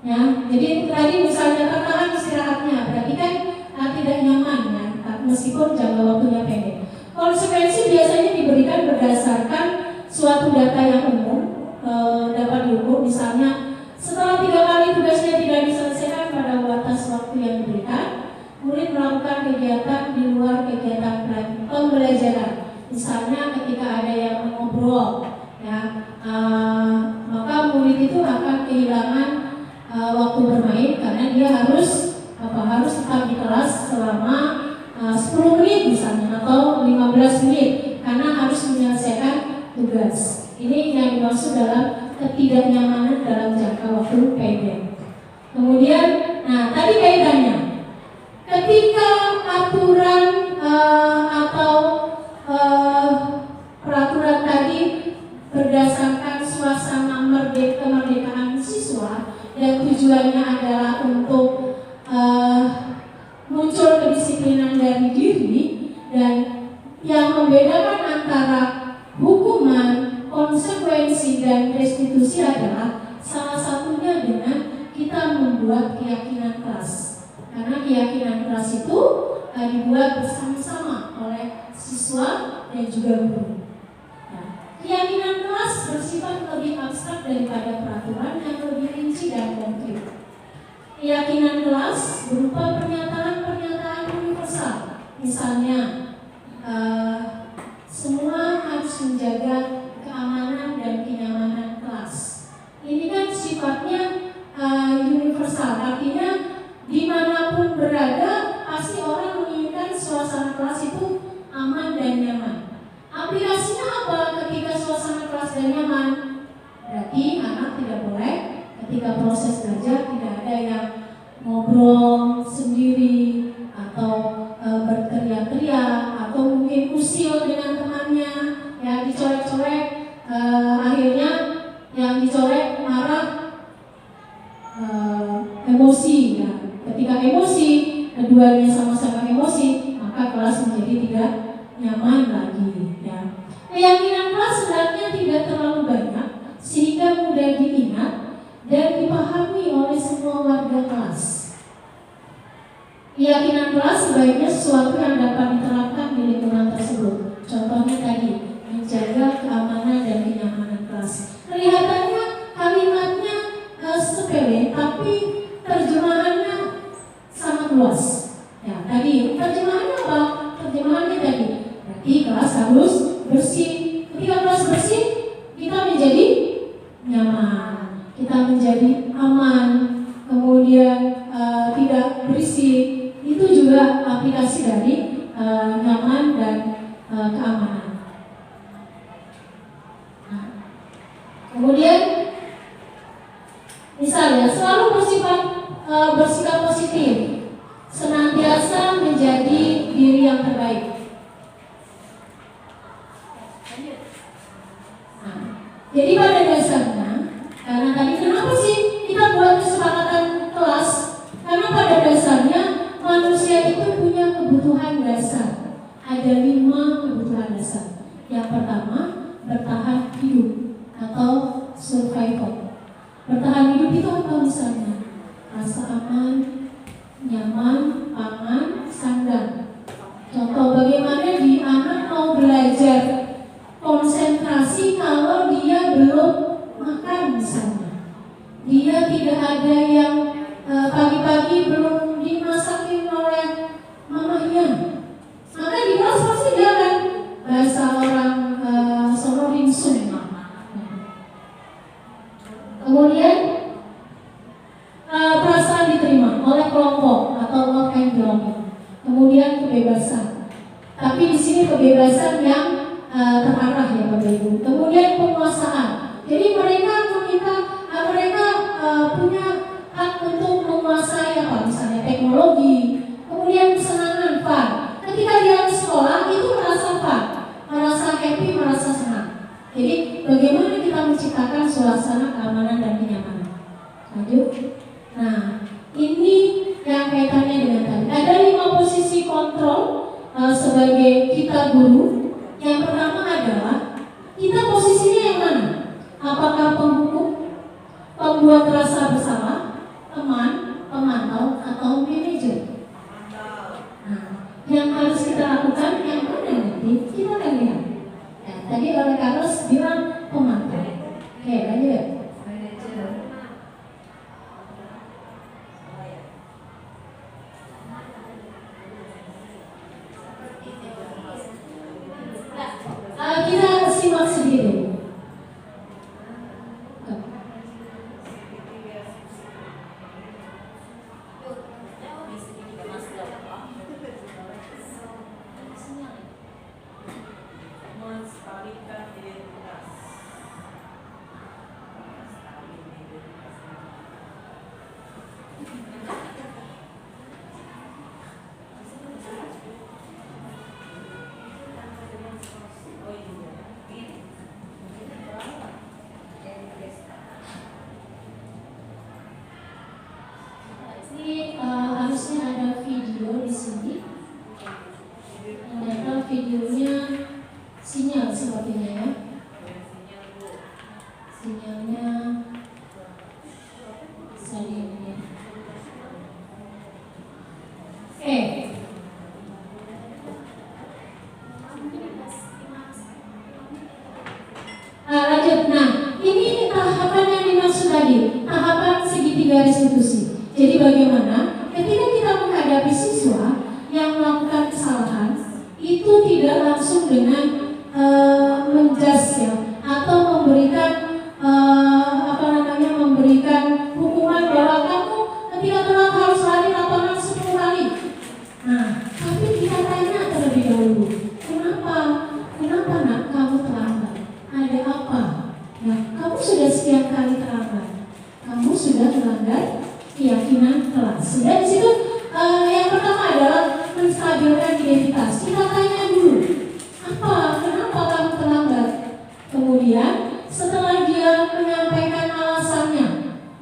S5: Ya, jadi tadi misalnya tertahan istirahatnya, berarti kan tidak nyaman ya, meskipun jangka waktunya pendek. Konsekuensi biasanya diberikan berdasarkan suatu data yang umum dapat diukur, misalnya setelah 3 kali tugasnya tidak diselesaikan pada batas waktu yang diberikan, murid melakukan kegiatan di luar kegiatan pembelajaran. Misalnya ketika ada yang mengobrol, ya, maka murid itu akan kehilangan waktu bermain karena dia harus tetap di kelas selama 10 menit misalnya atau 15 menit karena harus menyelesaikan tugas. Ini yang dimaksud dalam ketidaknyamanan dalam jangka waktu pendek. Kemudian, nah tadi kaitannya, ketika aturan atau peraturan tadi berdasarkan suasana kemerdekaan siswa dan tujuannya adalah untuk muncul kedisiplinan dari diri, dan yang membedakan antara hukuman, konsekuensi, dan restitusi adalah salah satunya dengan kita membuat keyakinan keras. Karena keyakinan keras itu dibuat bersama-sama oleh siswa dan juga guru. Nah, keyakinan keras bersifat lebih abstrak daripada peraturan yang lebih rinci dan konkret. Keyakinan keras berupa pernyataan-pernyataan universal. Misalnya, semua harus menjaga keamanan dan kenyamanan kelas. Ini kan sifatnya universal, artinya dimanapun berada pasti orang menginginkan suasana kelas itu aman dan nyaman. Aplikasinya apa ketika suasana kelas dan nyaman? Berarti anak tidak boleh ketika proses belajar tidak ada yang ngobrol sendiri atau berteriak-teriak atau mungkin usil dengan temannya, ya dicorek-corek, akhirnya yang dicorek marah, emosi. Ya. Ketika emosi, keduanya sama-sama emosi, maka kelas menjadi tidak nyaman lagi. Ya. Keyakinan kelas sebenarnya tidak terlalu banyak sehingga mudah diingat dan dipahami oleh semua warga kelas. Keyakinan kelas sebaiknya sesuatu yang dapat diterapkan di lingkungan tersebut. Contohnya tadi, menjaga keamanan dan kenyamanan kelas. Kelihatannya kalimatnya sepele, tapi terjemahannya sangat luas. Ya, tadi terjemahannya apa? Terjemahannya tadi, berarti kelas harus bersih. Ketika kelas bersih, kita menjadi nyaman, kita menjadi aman, kemudian tidak berisik. Itu juga aplikasi dari nyaman dan keamanan. Nah, kemudian misalnya selalu bersikap positif, senantiasa menjadi diri yang terbaik. Nah, jadi pada dasarnya, karena tadi kenapa sih kita buat kesepakatan kelas? Karena pada dasarnya manusia itu punya kebutuhan dasar. Ada 5 kebutuhan dasar. Yang pertama, bertahan hidup atau survival. Bertahan hidup itu apa misalnya? Rasa aman, nyaman, pangan, sandang. Contoh bagaimana di anak mau belajar konsentrasi kalau dia belum makan misalnya. Dia tidak ada yang pagi-pagi belum dimasakin oleh mamahnya, maka di kelas pasti dia kan bahasa orang Solo ringsum. Kemudian perasaan diterima oleh kelompok atau love and belonging. Kemudian kebebasan, tapi di sini kebebasan yang terarah ya Bapak Ibu. Kemudian penguasaan. Jadi mereka meminta mereka punya hak untuk menguasai apa misalnya teknologi, kemudian kesenangan, fun. Ketika dia di sekolah itu merasa fun, merasa happy, merasa senang. Jadi bagaimana kita menciptakan suasana keamanan dan kenyamanan? Lanjut. Nah, ini yang kaitannya dengan tadi. Ada 5 posisi kontrol sebagai kita guru. Yang pertama adalah kita posisinya yang mana? Apakah penghukum, pembuat rasa bersalah, teman, pemantau, atau manajer? Nah, yang harus kita lakukan yang mana nanti kita akan lihat. Ya, tadi oleh Carlos bilang pemantau. Oke, lanjut. Kita simak sedikit. Ini harusnya ada video di sini. Ternyata videonya sinyal sepertinya ya. Sinyalnya ini. Lanjut. Nah, ini tahapan yang dimaksud tadi, tahapan segitiga restitusi. Jadi bagaimana ketika kita menghadapi siswa yang melakukan kesalahan, itu tidak langsung dengan menjas ya, atau memberikan memberikan hukuman bahwa kamu ketika telat harus lari lapangan 10 kali. Nah, tapi kita tanya terlebih dahulu, kenapa nak kamu terlambat? Ada apa? Nah, kamu sudah sekian kali terlambat. Kamu sudah melanggar keyakinan kelas. Sehingga di situ yang pertama adalah menstabilkan identitas. Kita tanya dulu, kenapa kamu terlambat? Kemudian setelah dia menyampaikan alasannya,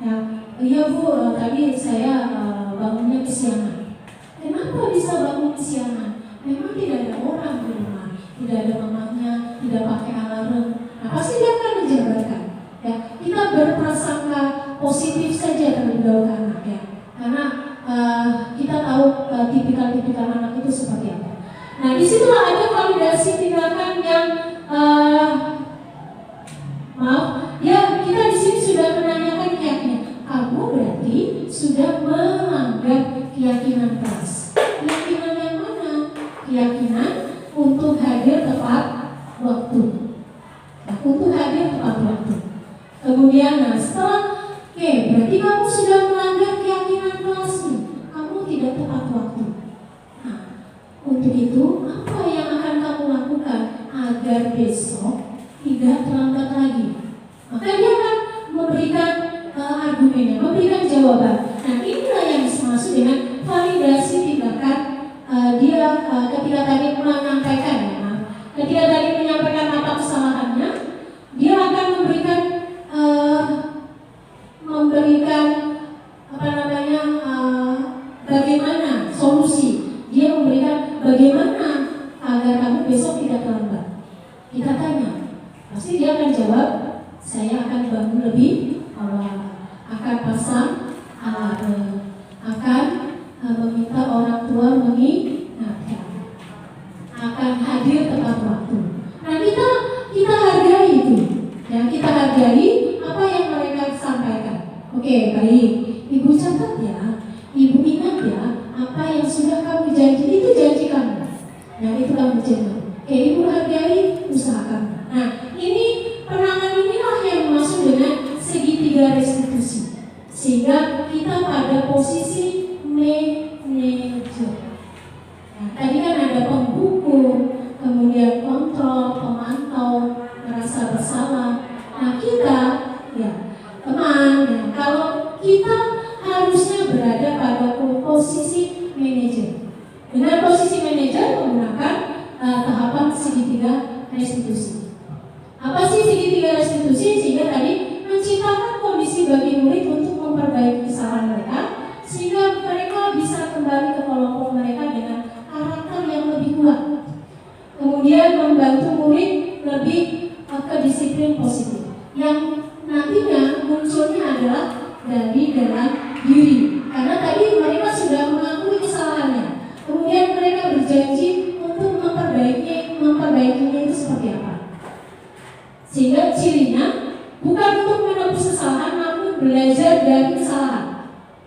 S5: ya, iya Bu, tadi saya bangunnya kesiangan. Kenapa bisa bangun kesiangan? Memang tidak ada orang di rumah, tidak ada mamanya, tidak pakai alarm. Nah, pasti dia akan menjabarkan. Ya, kita berprasangka positif saja terlebih dahulu anak ya, karena kita tahu tipikal-tipikal anak itu seperti apa. Nah, disitulah ada validasi tindakan yang kita di sini sudah menanyakan keyakinan. Kamu berarti sudah melanggar keyakinan kelas. Keyakinan yang mana? Keyakinan untuk hadir tepat waktu. Nah, untuk hadir tepat waktu. Kemudian, setelah berarti kamu sudah melanggar keyakinan kelas nih. Kamu tidak tepat waktu. Nah, untuk itu apa yang akan kamu lakukan agar besok tidak terlambat lagi? Maka dia akan memberikan argumennya, memberikan jawaban. Nah, inilah yang dimaksud dengan validasi tindakan dia ketika tadi menyampaikan ketika tadi menyampaikan apa kesalahannya, dia akan memberikan bagaimana solusi. Dia memberikan bagaimana agar kamu besok tidak terlambat. Kita tanya, pasti dia akan jawab, saya akan bangun lebih awal, akan pasang alarm, akan meminta orang tua mengingatkan, akan hadir tepat waktu. Nah, kita hargai itu, ya, kita hargai apa yang mereka sampaikan. Oke, baik, Ibu catat ya, Ibu ingat ya, apa yang sudah kamu janji, itu janji kamu. Nah, itu kamu janji. Oke, Ibu hargai usaha kamu. Nah, ini penanganan inilah yang masuk dengan segitiga restitusi, sehingga kita pada posisi manajer. Nah, tadi kan ada penghukum, kemudian kontrol, pemantau, merasa bersalah. Nah, kita ya teman, ya, kalau kita harusnya berada pada posisi manajer. Dengan posisi manajer menggunakan tahapan segitiga restitusi. Apa sih segitiga restitusi? Sehingga tadi menciptakan kondisi bagi murid untuk memperbaiki kesalahan mereka, sehingga mereka bisa kembali ke kelompok mereka dengan karakter yang lebih kuat. Kemudian membantu murid lebih ke disiplin positif, yang nantinya munculnya adalah dari dalam diri. Karena tadi mereka sudah mengakui kesalahannya, kemudian mereka berjanji untuk memperbaikinya itu seperti apa. Sehingga cirinya bukan untuk menebus kesalahan, namun belajar dari kesalahan.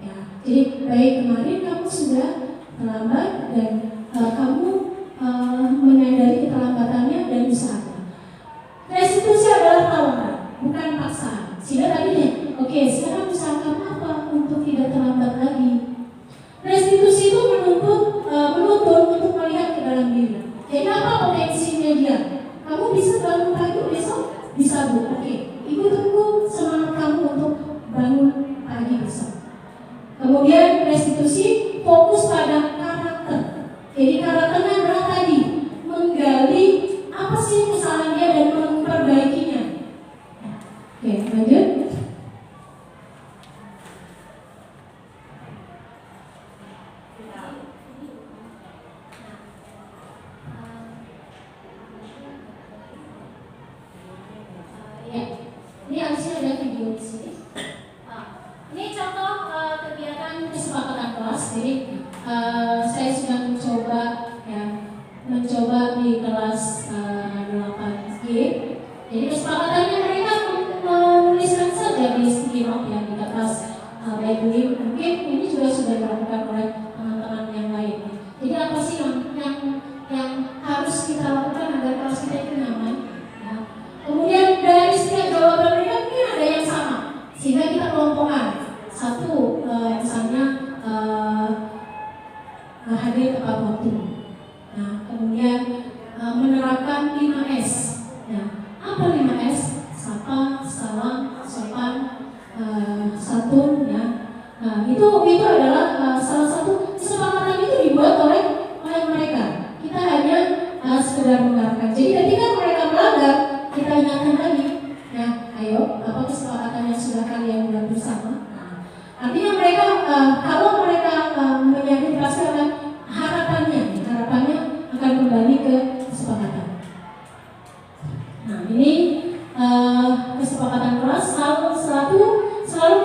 S5: Ya, jadi baik kemarin kamu sudah terlambat dan kamu menyadari keterlambatannya dan usahanya. Restitusi adalah tawaran, bukan paksaan. Sehingga tadi oke, sekarang usaha kamu apa untuk tidak terlambat lagi? Restitusi itu menuntut untuk melihat ke dalam diri. Jadi apa potensinya dia? Kamu bisa bangun pagi besok? Bisa Bu, oke. Ibu tunggu semangat kamu untuk bangun pagi besok. Kemudian restitusi fokus pada karakter. Jadi karakternya adalah tadi menggali apa sih kesalahan dia dan memperbaikinya. Oke, lanjut. Ini harusnya ada video di sini. Ini contoh kegiatan kesepakatan kelas. Jadi saya sudah mencoba di kelas 8G. Jadi kesepakatannya mereka menuliskan saja di sticky note yang di kertas baik ini. Mungkin ini juga sudah dilakukan oleh teman-teman yang lain. Jadi apa sih yang harus kita lakukan agar kelas kita itu nyaman? Ya. Kemudian dari setiap jawaban mereka mungkin ada yang sama, sehingga kita kelompokkan. Satu, misalnya hadir tepat waktu. Nah, kemudian menerapkan 5S. Nah, apa 5S? Sapa, salam, sopan, santun. Ya. Nah, itu adalah salah satu kesepakatan itu dibuat oleh mereka. Kita hanya sekedar mengarahkan. Jadi ketika mereka melanggar, kita ingatkan lagi. Ya, ayo, apa kesepakatan yang sudah kalian buat bersama? Artinya mereka kalau mereka menyadari pasti akan harapannya akan kembali ke kesepakatan. Nah, ini kesepakatan kelas selalu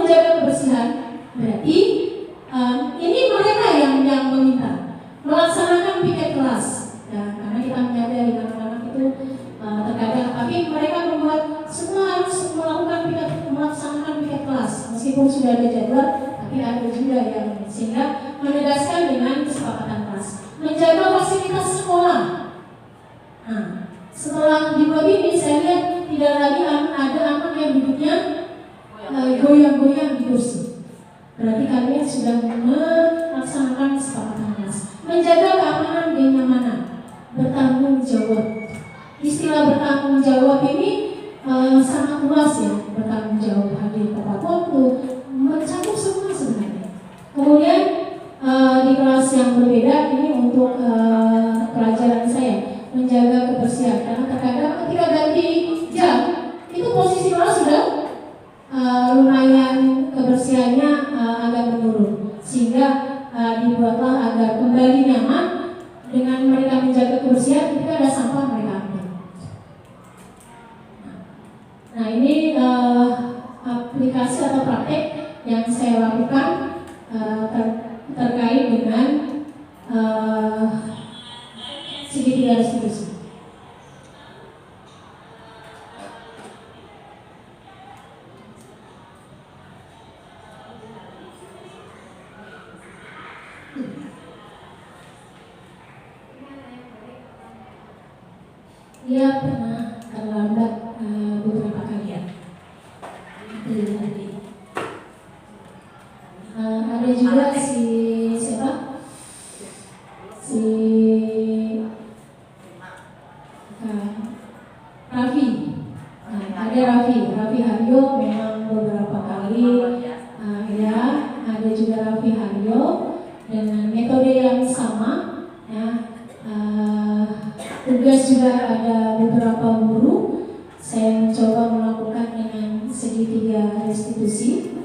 S5: menjaga kebersihan. Berarti ini mereka yang meminta melaksanakan piket kelas. Ya, karena kita menyadari anak-anak itu terkadang, tapi mereka membuat semua harus melaksanakan piket kelas. Meskipun sudah ada jadwal, tapi ada juga yang sehingga menegaskan dengan kesepakatan kelas. Menjaga fasilitas sekolah. Nah, setelah dibuat ini, saya lihat tidak lagi ada anak yang duduknya goyang-goyang di kursi. Berarti kalian sudah melaksanakan kesepakatan kelas. Menjaga keamanan dan kenyamanan. Bertanggung jawab. Istilah bertanggung jawab ini sangat luas ya. Bertanggung jawab hadir tepat waktu, mencakup semua sebenarnya. Kemudian di kelas yang berbeda ini untuk pelajaran saya menjaga kebersihan, karena terkadang ketika ganti jam itu posisi kelas sudah lumayan kebersihannya agak menurun, sehingga dibuatlah agar kembali nyaman dengan mereka menjaga kebersihan. Ketika ada sampah mereka ambil. Nah, ini aplikasi atau praktek yang saya lakukan terkait dengan segitiga restitusi. Dia pernah terlambat beberapa kali ya. Ada juga siapa? Raffi. Ada Raffi Haryo memang beberapa kali. Ya, ada juga Raffi Haryo dengan metode yang sama. Ya. Tugas juga ada beberapa guru. Saya mencoba melakukan dengan segitiga restitusi.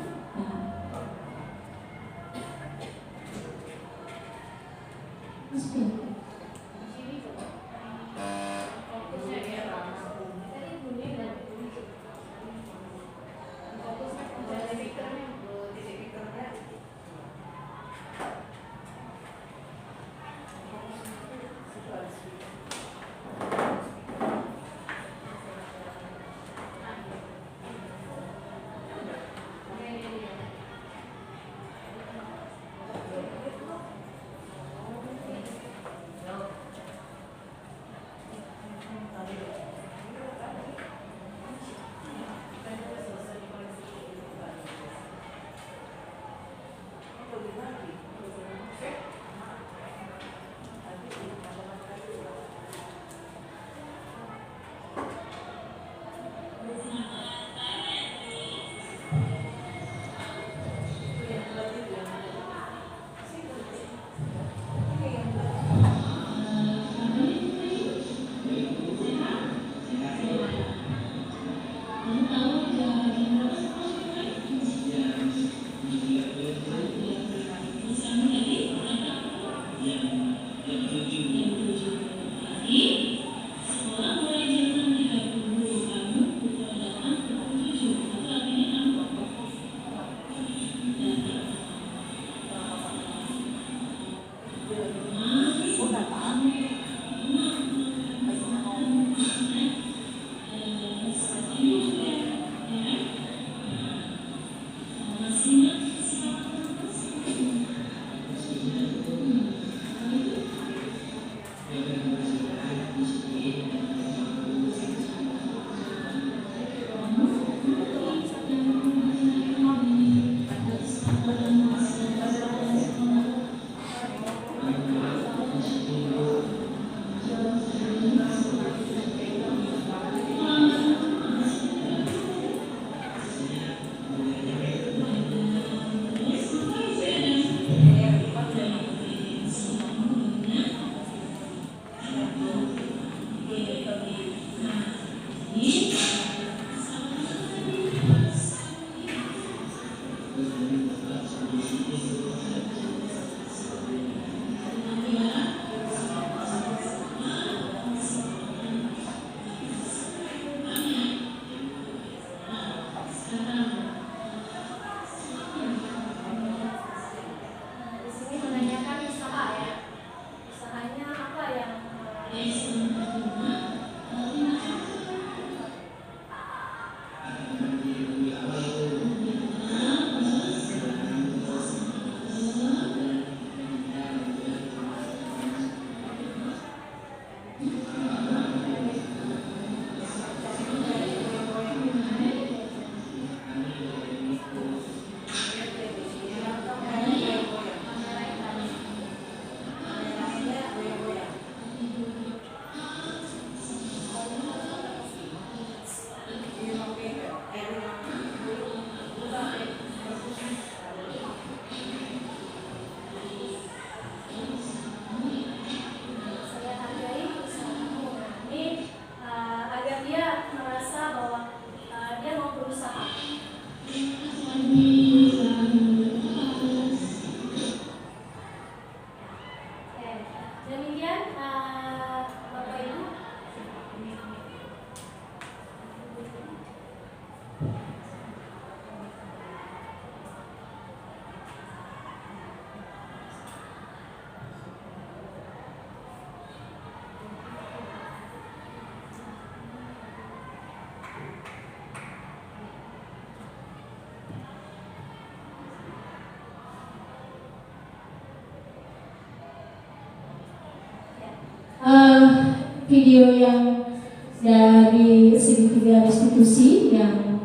S5: video yang dari segitiga restitusi yang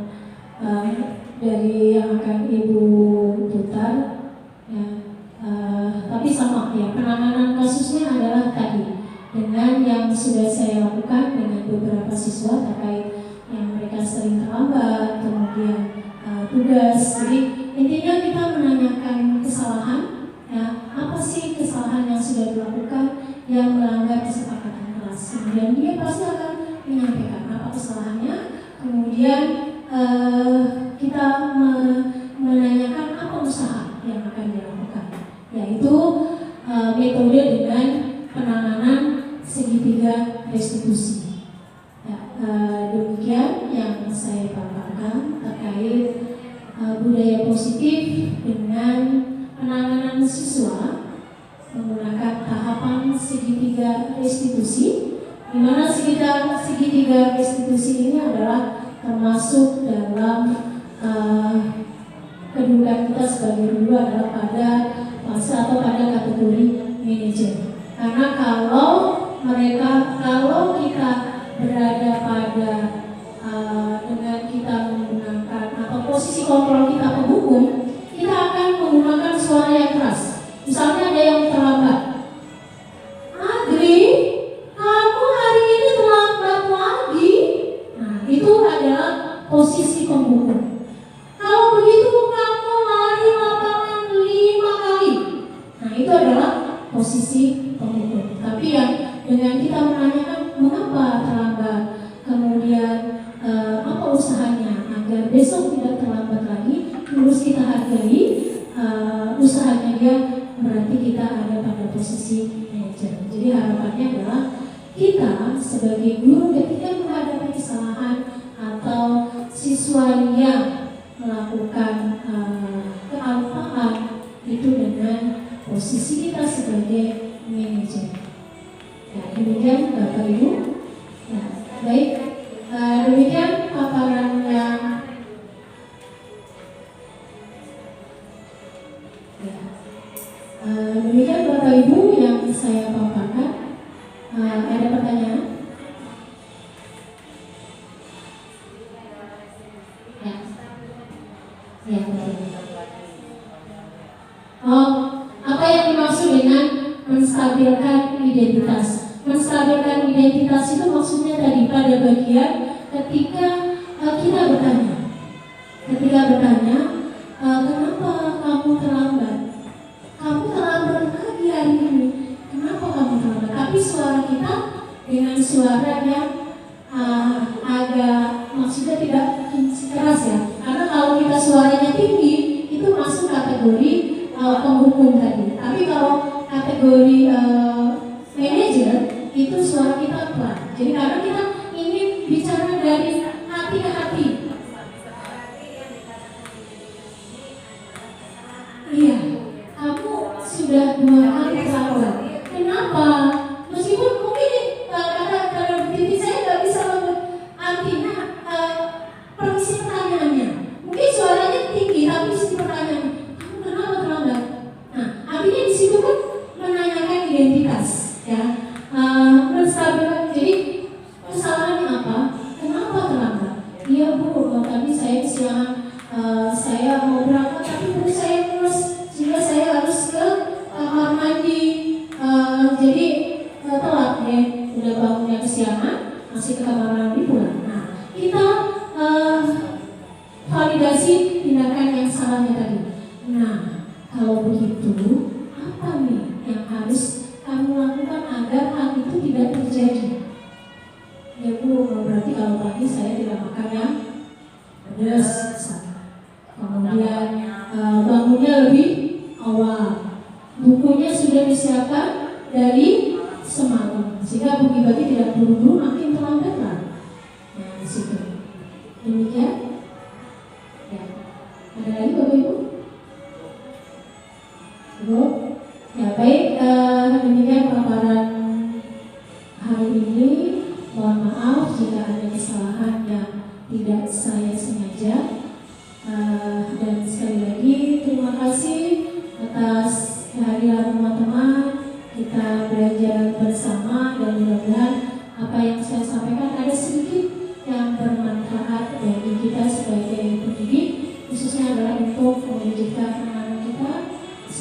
S5: dari yang akan Ibu putar, ya, tapi sama ya, penanganan kasusnya adalah tadi dengan yang sudah saya lakukan dengan beberapa siswa terkait yang mereka sering terlambat, kemudian tugas. Jadi intinya kita menanyakan kesalahan, ya, apa sih kesalahan yang sudah dilakukan yang melanggar kesepakatan kelas. Kemudian dia pasti akan menyampaikan apa kesalahannya, kemudian kita menanyakan apa usaha yang akan dilakukan, yaitu metode dengan penanganan segitiga restitusi. Ya, demikian yang saya paparkan terkait budaya positif dengan penanganan siswa menggunakan tahapan segitiga restitusi, di mana segitiga restitusi ini adalah termasuk dalam kedudukan kita sebagai guru adalah pada fase atau pada kategori manajer. Karena kalau kita berada pada dengan kita menggunakan atau posisi kontrol kita penghukum, kita akan menggunakan suara yang keras. Misalnya ada yang terlambat, Adri, kamu hari ini terlambat lagi. Nah, itu adalah posisi penghukum. Kalau begitu kamu lari lapangan 5 kali. Nah, itu adalah posisi penghukum. Tapi yang dengan kita menanyakan mengapa terlambat, kemudian apa usahanya agar besok tidak terlambat lagi, terus kita hargai usahanya dia, berarti kita ada pada posisi manajer. Jadi harapannya adalah kita sebagai guru ketika menghadapi kesalahan atau siswa yang melakukan kealpaan itu dengan posisi kita sebagai manajer. Ya, demikian Bapak Ibu. Ya, baik, demikian paparan yang demikian Bapak Ibu yang saya paparkan. Ada pertanyaan? Ya. Ya, apa yang dimaksud dengan menstabilkan identitas? Menstabilkan identitas itu maksudnya tadi pada bagian ketika kita bertanya. Ketika bertanya, kenapa kamu terlambat? Kamu terlambat lagi hari ini. Kenapa kamu terlambat? Tapi suara kita dengan suara yang agak, maksudnya tidak keras ya. Karena kalau kita suaranya tinggi, itu masuk kategori penghukum tadi. Tapi kalau kategori manajer, itu suara kita pelan. Jadi karena kita ingin bicara dari hati ke hati. Iya, kamu sudah 2 kali terlambat. Kenapa? Meskipun mungkin karena begini saya nggak bisa artinya permisi pertanyaannya. Mungkin suaranya tinggi, tapi isi pertanyaannya, kamu kenapa terlambat? Nah, artinya di situ kan menanyakan identitas, ya, menstabilkan. Jadi kesalahannya apa? Kenapa terlambat? Iya Bu, tadi saya kesiangan, saya mau berangkat tapi perut saya mulus sehingga saya harus ke kamar mandi, jadi telat deh, udah bangunnya kesiangan, masih ke kamar mandi pulang. Nah, kita validasi tindakan yang salahnya tadi. Nah, kalau begitu, apa nih yang harus kamu lakukan agar hal itu tidak terjadi? Ya Bu, berarti kalau pagi saya tidak makan yang pedas, kemudian bangunnya lebih awal, bukunya sudah disiapkan dari semalam, sehingga pagi-pagi tidak buru-buru makin terlambat lah. Nah, di situ. Demikian. Ya. Ada lagi Bapak Ibu? Ibu? Ya, baik, demikian paparan hari ini. Mohon maaf jika ada kesalahan yang tidak saya sengaja. Dan sekali lagi terima kasih atas kehadiran teman-teman. Kita belajar bersama dan mudah-mudahan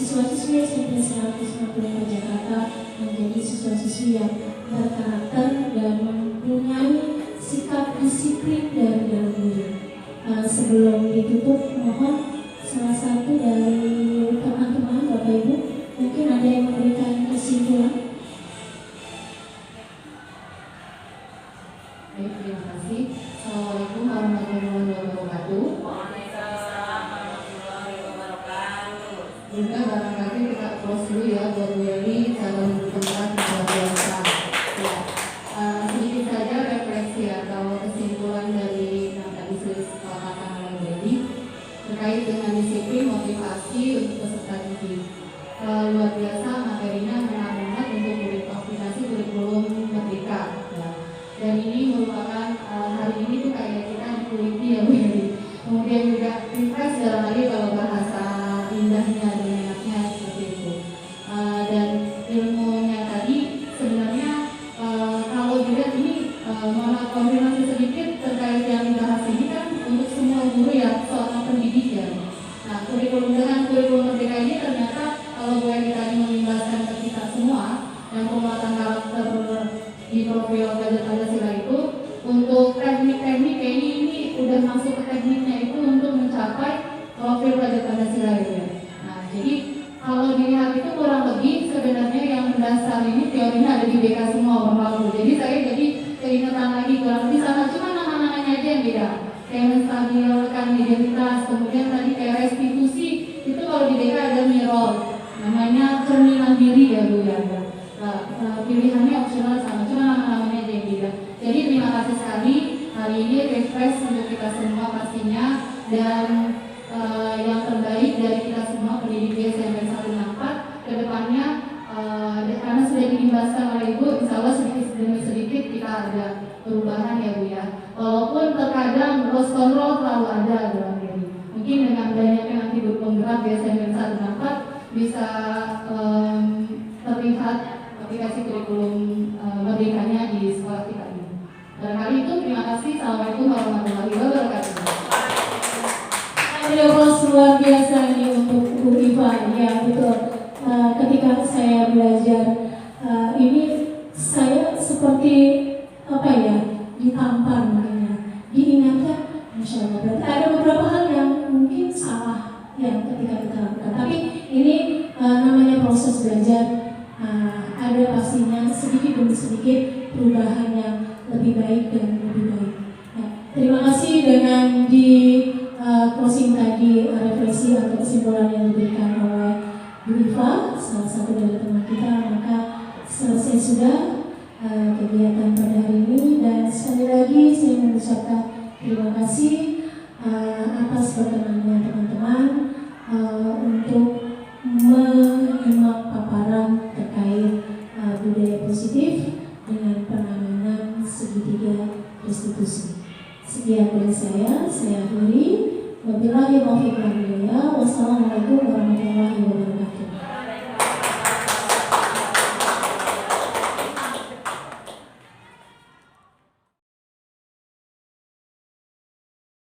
S5: siswa-siswi SMP 154 Jakarta menjadi siswa-siswi yang berkarakter dan mempunyai sikap disiplin dari dalam diri. Sebelum ditutup, mohon salah satu dari teman-teman Bapak Ibu mungkin ada yang memberikan kesimpulan.
S6: Baik, terima kasih. Assalamualaikum warahmatullahi wabarakatuh.
S3: Waalaikumsalam warahmatullahi wabarakatuh.
S6: Juga barangkali kita close dulu ya buat Bu Yeli, calon guru luar biasa. Ya, sedikit saja refleksi ya kalau kesimpulan dari yang tadi sudah dikatakan oleh Bu Yeli terkait dengan disiplin motivasi untuk peserta didik. Luar biasa materinya menarik untuk aplikasi kurikulum merdeka. Ya. Dan ini merupakan hari ini tuh kayak kita dikuliti ya Bu Yeli. Kemudian juga refresh dalam lagi kalau bahasa indahnya dan enaknya seperti itu. Dan ilmunya tadi sebenarnya kalau dilihat ini mohon konfirmasi sedikit terkait yang dibahas ini kan untuk semua guru ya seorang pendidik ya. Nah dengan kurikulum merdeka ini ternyata kalau Bu Yeli tadi mengimbaskan ke kita semua yang penguatan karakter di profil belajar Pancasila itu untuk teknik-teknik kayaknya ini udah masuk ke tekniknya itu untuk mencapai profil belajar Pancasila ya. Nah jadi kalau dilihat itu kurang lebih sebenarnya yang mendasar ini teorinya ada di BK semua orang. Jadi saya jadi keingetan lagi kurang lebih sama, cuma nama-namanya aja yang beda. Kayak menstabilkan identitas, kemudian tadi kayak restitusi itu kalau di BK ada mirror, namanya cerminan diri ya Bu ya. Pilihannya opsional sama, cuma nama-namanya aja yang beda. Jadi terima kasih sekali hari ini refresh untuk kita semua pastinya dan yang terbaik dari kita semua pendidik SMP 164 ke depannya karena sudah diimbaskan oleh Ibu, insya Allah sedikit demi sedikit kita ada perubahan ya Bu ya. Walaupun terkadang loss control selalu ada dalam diri. Mungkin dengan banyaknya nanti guru penggerak di SMP 164 bisa terlihat aplikasi kurikulum merdekanya di sekolah kita ini. Barangkali itu, terima kasih. Assalamualaikum warahmatullahi wabarakatuh.
S5: Ada kelas luar biasa ini untuk Bu Iva, ya betul. Ketika saya belajar ini saya seperti apa ya ditampar makanya diingatkan, Masya Allah. Berarti ada beberapa hal yang mungkin salah yang ketika kita lakukan. Tapi ini namanya proses belajar. Ada pastinya sedikit demi sedikit perubahan yang lebih baik dan lebih baik. Nah, terima kasih dengan di closing tadi refleksi atau kesimpulan yang diberikan oleh Bu Iva, salah satu dari teman kita, maka selesai sudah kegiatan pada hari ini dan sekali lagi saya mengucapkan terima kasih atas perkenannya teman-teman untuk menyimak paparan terkait budaya positif dengan penanganan segitiga restitusi. Sekian dari saya akhiri. Wabillahi taufiq wal hidayah. Wassalamualaikum warahmatullahi wabarakatuh.